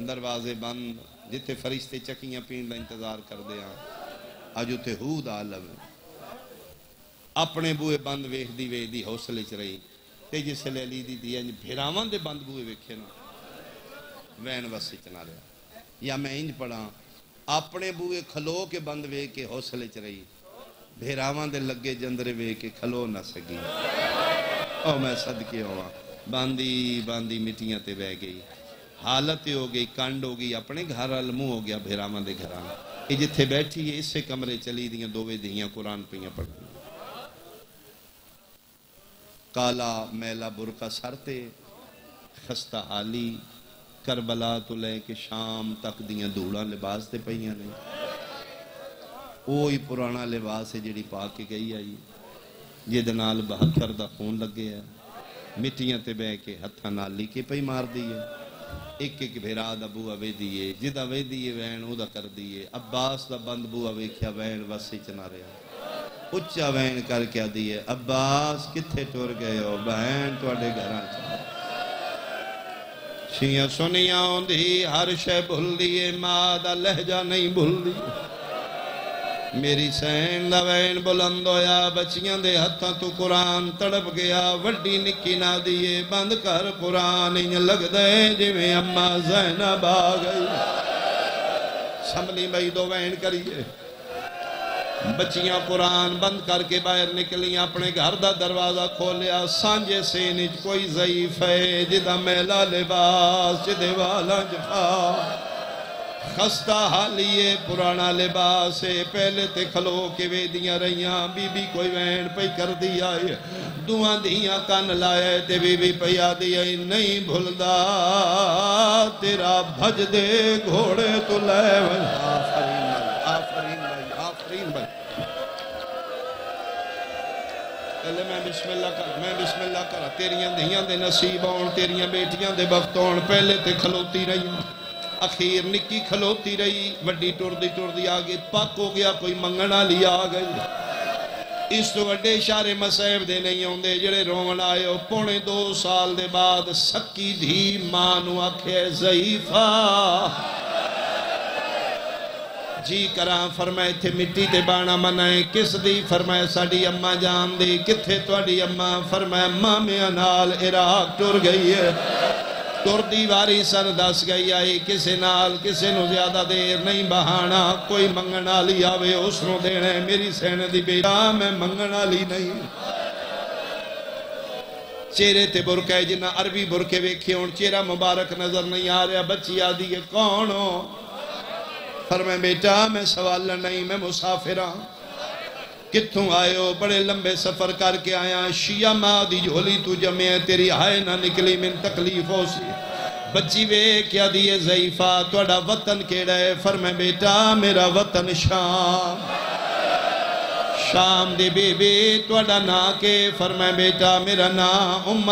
دروازے بند جتے فرشتے چکیاں پین دا انتظار کر دیا آج اتے حود عالم اپنے بوئے بند ویخ دی ویدی حوصلے چ رہی تے جس لے لی دی دیا بھیرامان دے بند بوئے ویکھے نا وین وسی چنا رہا یا میں انج پڑھا اپنے بوئے کھلو کے بند وے کے حوصلے چ رہی بھیرامان دے لگے جندرے وے کے کھلو نہ سکی او میں صدقے ہوا باندی باندی مٹیاں تے بہ گئی حالت ہو گئی کانڈ ہو گئی اپنے گھر علمو ہو گیا بھیرامان دے گھران یہ جتھے بیٹھی ہے اس سے کمرے چلی دیاں دووے دیاں قرآن پیاں پڑھیں کالا میلا برکا سرتے خستہ حالی کربلا تو لے کے شام تک دیاں دوڑا لباس دے پہیاں نے اوہی پرانا لباس ہے جڑی پاک کے گئی آئی یہ دنال 72 دا خون لگ گیا مٹیاں تے بے کے ہتھا نالی کے پہی مار دیئے ایک ایک بھیرا دا بوہ وے دیئے جدہ وے دیئے وین او دا کر دیئے عباس دا بند بوہ وے کیا وین وسی چنا رہا اچھا وین کر کیا دیئے عباس کتھے ٹور گئے ہو بہن توڑے گھران چاہا شیعہ سنیاں ہوندی ہر شے بھول دیئے ماں دا لہجہ نہیں بھول دیئے میری سین دا وین بلند ہویا بچیاں دے ہتھاں تو قرآن تڑپ گیا وڈی نکی نہ دیئے بند کر قرآن انہیں لگ دے جی میں اممہ زینب آ گئی سملی بھائی دو وین کریے بچیاں قرآن بند کر کے باہر نکلیاں اپنے گھر دا دروازہ کھولیا سانجے سے نج کوئی ضعیف ہے جدہ میلا لباس جدے والا جفا خستہ حالیے پرانا لباس ہے پہلے تے کھلو کے ویدیاں رہیاں بی بی کوئی وین پہ کر دیا ہے دعا دیاں کان لائے تے بی بی پیا دیا نہیں بھلدا تیرا بھج دے گھوڑے تو لے آفرین بھائی آفرین بھائی پہلے میں بسم اللہ کرا تیریاں دھیاں دے نصیب آن تیریاں بیٹیاں دے بخت آن پہلے تے کھلوتی رہیاں اخیر نکی کھلوتی رہی وڈی ٹور دی آگے پاک ہو گیا کوئی منگنا لیا آگئی اس تو وڈے اشارے مسائب دے نہیں ہوندے جڑے رومن آئے ہو پونے 2 سال دے بعد سکی دھی مانو آکھے ضعیفہ جی کراں فرمائے تھے مٹی تے بانا منائے کس دی فرمائے ساڑی اممہ جان دی کتھے توڑی اممہ فرمائے اممہ میں انال عراق ٹور گئی ہے ٹور دیواری سر دس گئی آئی کسے نال کسے نو زیادہ دیر نہیں بہانا کوئی منگنا لی آوے اس نو دینے میری سین دی بیٹا میں منگنا لی نہیں چہرے تے برکے جنہ عربی برکے ویکھے ان چہرہ مبارک نظر نہیں آ رہا بچی آدھی ہے کون ہو فرمائے بیٹا میں سوال نہیں میں مسافرہ کتھوں آئے ہو بڑے لمبے سفر کر کے آیا شیعہ ماں دی جھولی تو جمعے تیری آئے نہ نکلی من تکلیف ہو سی بچی وے کیا دیئے ضعیفہ توڑا وطن کیڑا ہے فرمائے بیٹا میرا وطن شام دی بی بی توڑا نا کے فرمائے بیٹا میرا نا ام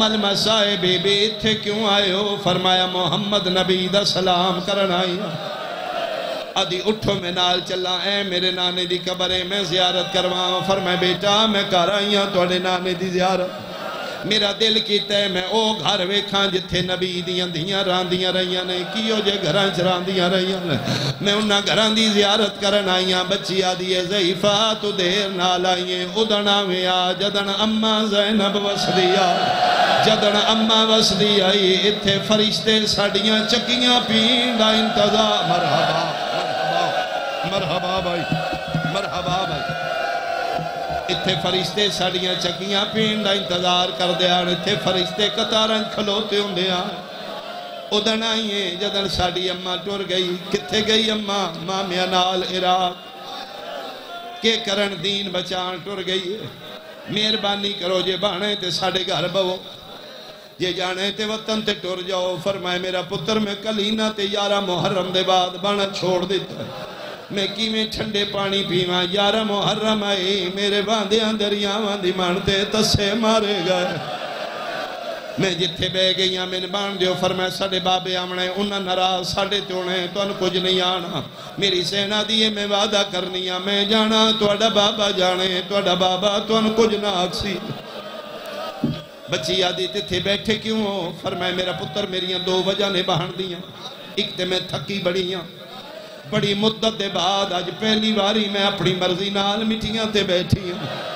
المصائب بی بی تھے کیوں آئے ہو فرمایا محمد نبی دا سلام کرنا آئی ادھی اٹھو میں نال چلا اے میرے نانے دی قبرے میں زیارت کرواں فرمائے بیٹا میں کر آئی ہوں توڑے نانے دی زیارت میرا دل کیتا ہے میں او گھر ویکھاں جتھے نبی دیاں دیاں راندیاں رہیاں نے کیو جے گھران چراندیاں رہیاں نے میں انہاں گھران دی زیارت کرن آئیاں بچی آدھی ضعیفہ تو دیر نال آئییں ادھنا ویا جدن اممہ زینب وسدیا جدن اممہ وسدی آئی اتھے فرشتے ساڑیاں چکیاں پینڈا انتظار مرحبا بھائی اتھے فرشتے ساڑیاں چکیاں پینڈا انتظار کر دیا اتھے فرشتے قطارن کھلوتے ہوں دیا ادھن آئیے جدن ساڑی اممہ ٹور گئی کتھے گئی اممہ ماں میں نال عراق کے کرن دین بچان ٹور گئی مہربانی کرو جے بانے تے ساڑے گھر بہو جے جانے تے وطن تے ٹر جاؤ فرمائے میرا پتر میں کلینا تے 11 محرم دے بعد بانا چھوڑ دیتا ہے میں کی میں ٹھنڈے پانی پیواں 11 محرم آئی میرے باندیاں دریاواں دی مانتے تسے مارے گئے میں جتھے بے گئیاں میں بان دیو فرمائے ساڑے بابے آمنے انہاں نراز ساڑے تونے تو ان کچھ نہیں آنا میری سینہ دیئے میں وعدہ کرنیاں میں جانا توڑا بابا جانے توڑا بابا تو ان کچھ نہ آکسی بچی آدھی تھے بیٹھے کیوں ہو فرمائے میرا پتر میریاں 2 وجہ نے بہن دیاں ایک تے میں تھکی بڑیاں بڑی مدت دے بعد آج پہلی باری میں اپنی مرضی نال مٹیاں تے بیٹھی ہوں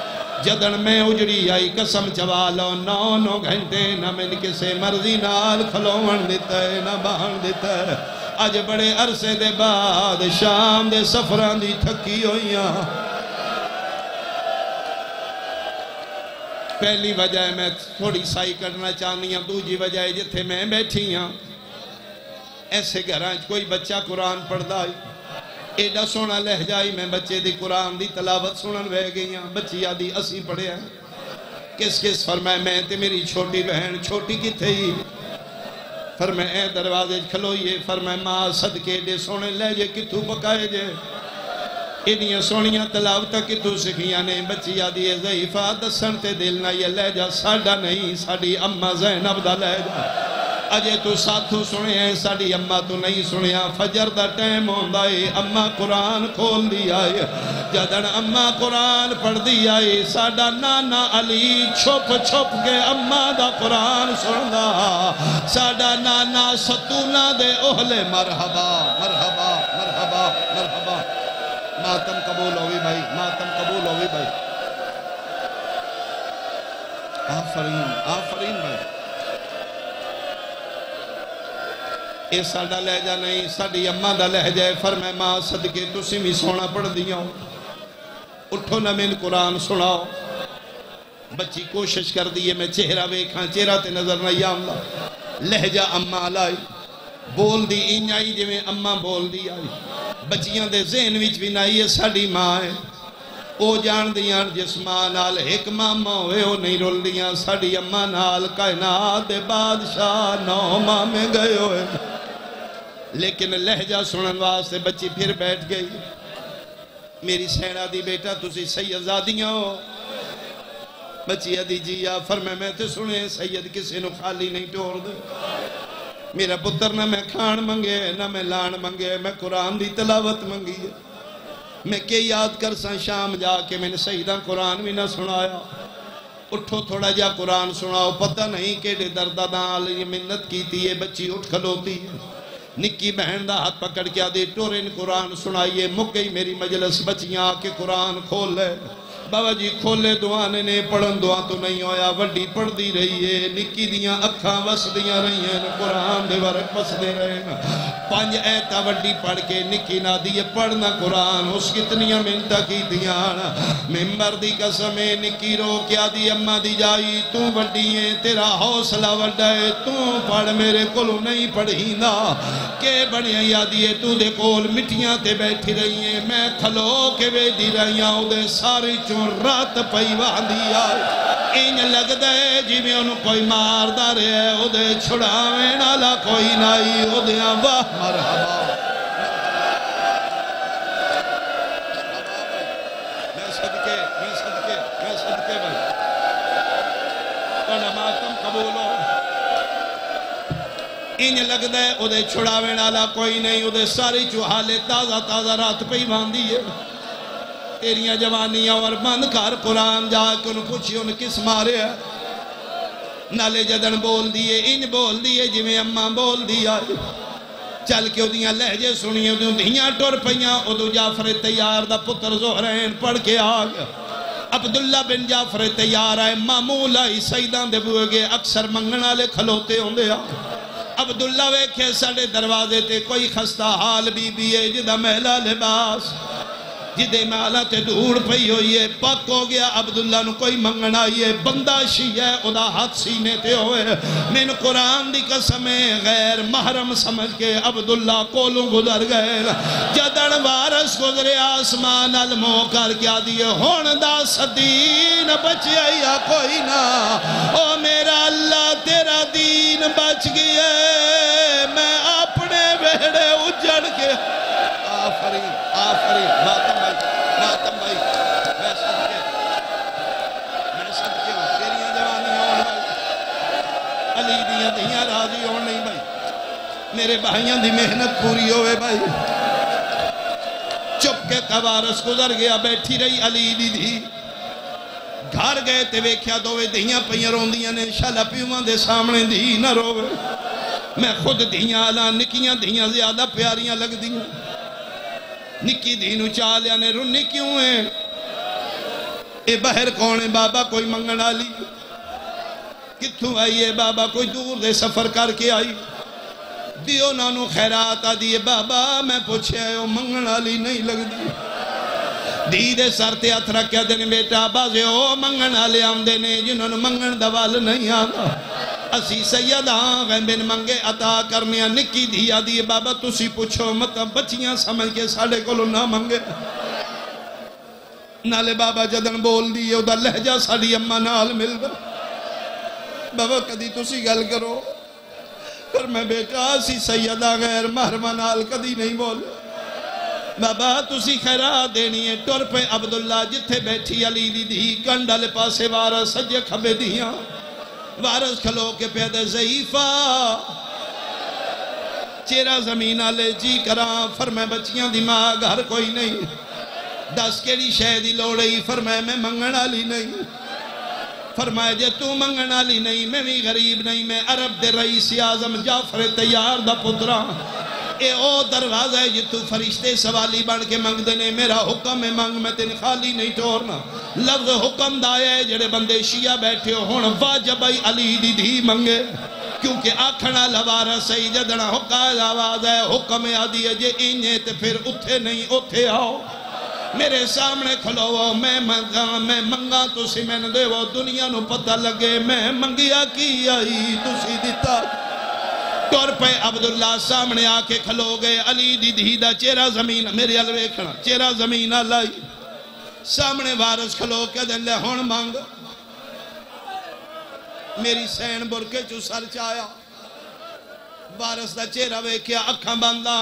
جدن میں اجڑی آئی قسم چوالو 9 گھنٹے نہ میں کسے مرضی نال کھلوون دیتا ہے نہ بہن دیتا ہے آج بڑے عرصے دے بعد شام دے سفران دی تھکی ہوئیاں پہلی وجہ میں تھوڑی سائی کرنا چاہنی ہوں دوجی وجہ جتھے میں بیٹھی ہوں ایسے گھران کوئی بچہ قرآن پڑھ دائی ایڈا سونا لہجائی میں بچے دی قرآن دی تلاوت سنن بہ گئی ہوں بچی آدھی اسی پڑھے ہیں کس فرمائے میں تے میری چھوٹی بہن چھوٹی کی تھی فرمائے اے دروازے کھلوئیے فرمائے ماں صدقے دے سونے لہجے کتھو پکائے جے انہیاں سونیاں تلاوتہ کتھو سکھیاں نے بچی آدھی ضعیفہ دسن تے دل نہ یہ لہجہ ساڑھا نہیں ساڑھی اممہ زینب دا لہجہ اجے تو ساتھو سنے ہیں ساڑھی اممہ تو نہیں سنے ہیں فجر دا ٹیم ہوندہ ہے اممہ قرآن کھول دیا ہے جدن اممہ قرآن پڑھ دیا ہے ساڑھا نانا علی چھپ چھپ کے اممہ دا قرآن سندہ ساڑھا نانا ستونہ دے اہلے مرحبا مرحبا مرحبا مرحبا ماتم قبول ہوئی بھائی ماتم قبول ہوئی بھائی آفرین آفرین بھائی اے ساڑھا لہجہ نہیں ساڑھی اممہ دا لہجہ فرمائے ماں صدقے تسی بھی سونا پڑھ دیا اٹھو نہ میں قرآن سناؤ بچی کوشش کر دیئے میں چہرہ ویکھاں چہرہ تے نظر نہیں آمدہ لہجہ اممہ لائی بول دی انجائی جی میں اممہ بول دی آئی بچیاں دے ذہن وچ بھی نائی ہے ساڑھی ماں ہے او جان دیاں جس ماں نال ایک ماں ہوئے ہو نہیں رول دیاں ساڑھی اممہ نال کائنات بادشاہ 9 ماں میں گئے ہوئے لیکن لہجہ سنن واسطے بچی پھر بیٹھ گئی میری سینہ دی بیٹا تسی سیدزادیاں ہو بچی ادھی جیا فرمائے میں تے سنے سید کسی نو خالی نہیں ٹور دے میرا پتر نہ میں کھان منگے نہ میں لان منگے میں قرآن دی تلاوت منگی ہے میں کہ یاد کر سن شام جا کے میں نے سیدہ قرآن بھی نہ سنایا اٹھو تھوڑا جا قرآن سناؤ پتہ نہیں کہ دردہ نال یہ منت کیتی ہے بچی اٹھ کھلوتی ہے نکی بہن دا ہاتھ پکڑ کیا دے ٹورن قرآن سنائیے مک گئی میری مجلس بچیاں کے قرآن کھول لے بابا جی کھولے دعانے نے پڑھن دعا تو نہیں ہویا وڈی پڑھ دی رہی ہے نکی دیاں اکھاں وس دیاں رہی ہیں قرآن دے ورق پس دے رہے ہیں 5 ایتہ وڈی پڑھ کے نکی نہ دیئے پڑھنا قرآن اس کتنیاں منتہ کی دیاں ممبر دی قسمیں نکی رو کیا دی اممہ دی جائی تو وڈی ہیں تیرا حوصلہ وڈا ہے تو پڑھ میرے کلو نہیں پڑھی نا کہ بڑیاں یادی ہے تو دے کول مٹیاں تے بیٹھی رہی ہیں میں کھلو کے بے دی رہی ہیں دے ساری چون رات پئی واندی آئی این لگ دے جی میں انہوں کوئی مار دارے ہے او دے چھڑاویں نالا کوئی نائی او دے واہ مرحبا میں صدقے بھائی تنہ ماتم قبول ہو این لگ دے او دے چھڑاویں نالا کوئی نہیں او دے ساری چوہالے تازہ رات پئی واندی ہے تیریاں جوانیاں اور بند کر قرآن جا کے انہوں پوچھی انہوں کس مارے ہے نالے جدن بول دیئے ان بول دیئے جی میں اممہ بول دیا چل کے دیاں لہجے سنیے دیاں ٹور پہیاں ادو جعفر تیار دا پتر زہرین پڑھ کے آگیا عبداللہ بن جعفر تیار آئے معمول آئی سیدان دے بوئے گے اکثر منگنا لے کھلوتے ہوں دے عبداللہ ویکھے ساڑے دروازے تے کوئی خستہ حال بی بی ہے جدہ محلہ لباس جدے مالا تے دھوڑ پئی ہوئی ہے پک ہو گیا عبداللہ نو کوئی منگن آئیے بندہ شیعہ ادا ہاتھ سینے تے ہوئے من قرآن دی قسم غیر محرم سمجھ کے عبداللہ کولوں گزر گئے جدن وارس گزرے آسمان المو کر کیا دیئے ہون دا صدین بچے یا کوئی نہ او میرا اللہ تیرا دین بچ گئے میں اپنے بیڑے اجڑ کے آفرین آفرین ماتم بھائی میں صدقے ہوں تیریاں جوانی ہون بھائی علی دیاں دیاں راضی ہون نہیں بھائی میرے بھائیاں دی محنت پوری ہوئے بھائی چپ کے قوارس گزر گیا بیٹھی رہی علی دی گھر گئے تے ویکھیا دووے دیاں پئیاں روندیاں نے شالا پیواں دے سامنے دی نہ روے میں خود دیاں آلا نکیاں دیاں زیادہ پیاریاں لگ دیاں نکی دینو چالیا نے رنی کیوں ہیں اے بہر کون ہے بابا کوئی منگن آلی کتھوں آئیے بابا کوئی دور دے سفر کر کے آئی دیو نانو خیرات آدیے بابا میں پوچھے آئے ہو منگن آلی نہیں لگ دی دیدے سرتے ہاتھ رکھیا دینے بیٹا بازے ہو منگن آلے آم دینے جنہوں نے منگن دوال نہیں آتا اسی سید آغیں بن منگے عطا کرنیا نکی دیا دیئے بابا تسی پوچھو مطلب بچیاں سمجھ کے ساڑے کولو نہ منگے نالے بابا جدن بول دیئے ادھا لہجہ ساڑی اممہ نال مل گا بابا کدی تسی گل کرو پر میں بیٹا اسی سیدہ غیر محرمہ نال کدی نہیں بولے بابا تسی خیرات دینی ہے ٹور پہ عبداللہ جتھے بیٹھی علی دی کنڈل پاسے وارا سجے کھبے دیاں وارس کھلو کے پیدے ضعیفہ چیرہ زمین آلے جی کراں فرمائے بچیاں دی ماں گھر کوئی نہیں دس کیڑی شہدی لوڑئی فرمائے میں منگن آلی نہیں فرمائے جے تو منگن آلی نہیں میں بھی غریب نہیں میں عرب دے رئیس اعظم جعفر تیار دا پترا اے او دروازہ ہے جتو فرشتے سوالی بڑھ کے منگ دینے میرا حکم ہے منگ میں تین خالی نہیں ٹورنا لفظ حکم دائے جڑے بندے شیعہ بیٹھے ہون واجب علی دی منگے کیونکہ آکھنا لوارا سی جدنا حکم آواز ہے حکم آدھی ہے جے انہیں تے پھر اتھے نہیں اتھے آؤ میرے سامنے کھلو میں منگا تو سی میں نے دے وہ دنیا نو پتہ لگے میں منگیا کی آئی تو سی دیتا ٹور پہ عبداللہ سامنے آکے کھلو گئے علی دی دا چیرہ زمین میرے علوے کھنا چیرہ زمین آلائی سامنے وارس کھلو کے دن لے ہون مانگ میری سین برکے چو سر چایا وارس دا چیرہ وے کیا اکھاں باندھا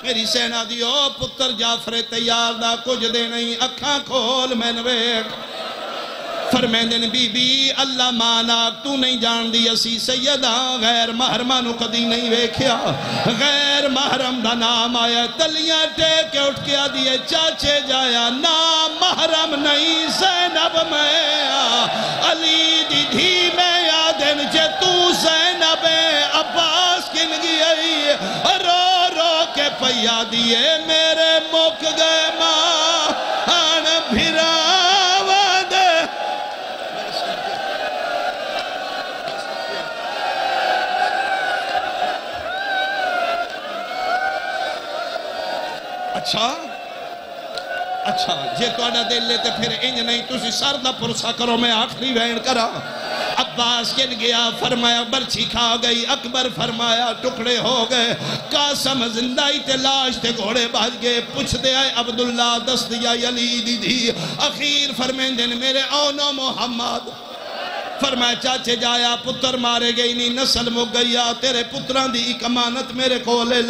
میری سینہ دیو پتر جعفر تیار دا کچھ دے نہیں اکھاں کھول میں نویک فرمیندن بی بی اللہ ماناک تو نہیں جان دی اسی سیدہ غیر محرمہ نو قدی نہیں ویکھیا غیر محرم دا نام آیا تلیاں ٹیک کے اٹھ کے آدھیے چاچے جایا نام محرم نہیں زینب میں علی دی دھی میں یادن چے تو زینب عباس کن گئی رو رو کے پیا دیئے میرے مک گئے ماں آن بھیرا اچھا جے تو آڈا دل لیتے پھر انج نہیں تُسی سردہ پرسا کرو میں آخری وین کرا عباس کن گیا فرمایا برچی کھا گئی اکبر فرمایا ٹکڑے ہو گئے قاسم زندائی تے لاش تے گھوڑے بھاج گئے پوچھ دے آئے عبداللہ دست دیا علی دی اخیر فرمیندن میرے اونو محمد فرمایا چاچے جایا پتر مارے گئی نہیں نسل مو گیا تیرے پتران دی ایک امانت میرے کو لے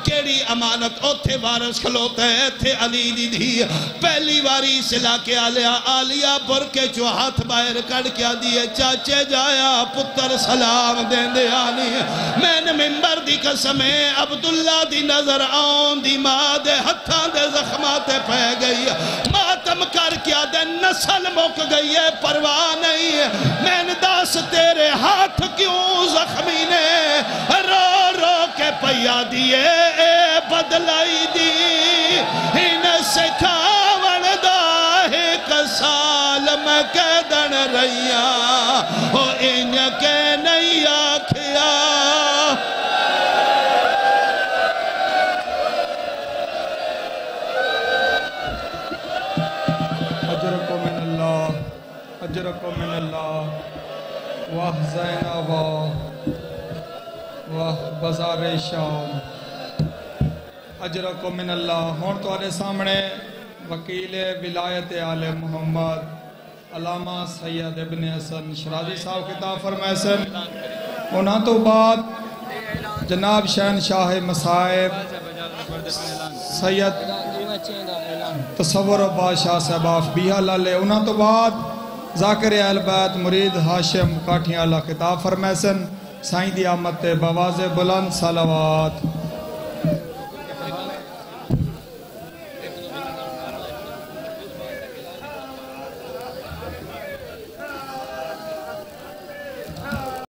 کیڑی امانت اوتھے وارس کھلوتا ہے تھے علی دی پہلی واری سلا کے آلیا برکے جو ہاتھ باہر کڑ کیا دیئے چاچے جایا پتر سلام دین دے آنی میں نے ممبر دی قسمیں عبداللہ دی نظر آن دی ماں دے ہتھاں دے زخمات پہ گئی ماتم کر کیا دے نسل مک گئی ہے پرواہ نہیں ہے میں نے داس تیرے ہاتھ کیوں زخمی نے رو رو کے پیا دیئے اے بدلائی دی ہن سکھاون دا ایک سال میں قیدن رہیا ہو ان کے نہیں آکھیا من اللہ واہ زینہ واہ بازار شام اجرکم من اللہ. ہون تو آدھے سامنے وکیل ولایت آل محمد علامہ سید ابن حسن شرازی صاحب خطاب فرمائے سن. انہاں تو بعد جناب شہنشاہ مصائب سید تصور بادشاہ صاحب آف بیہا لالے. انہاں تو بعد ذاکر اہل بیت مرید ہاشم کاٹھیاں اللہ خطاب فرمائے سن. سائیں دی آمد تے بواز بلند صلوات.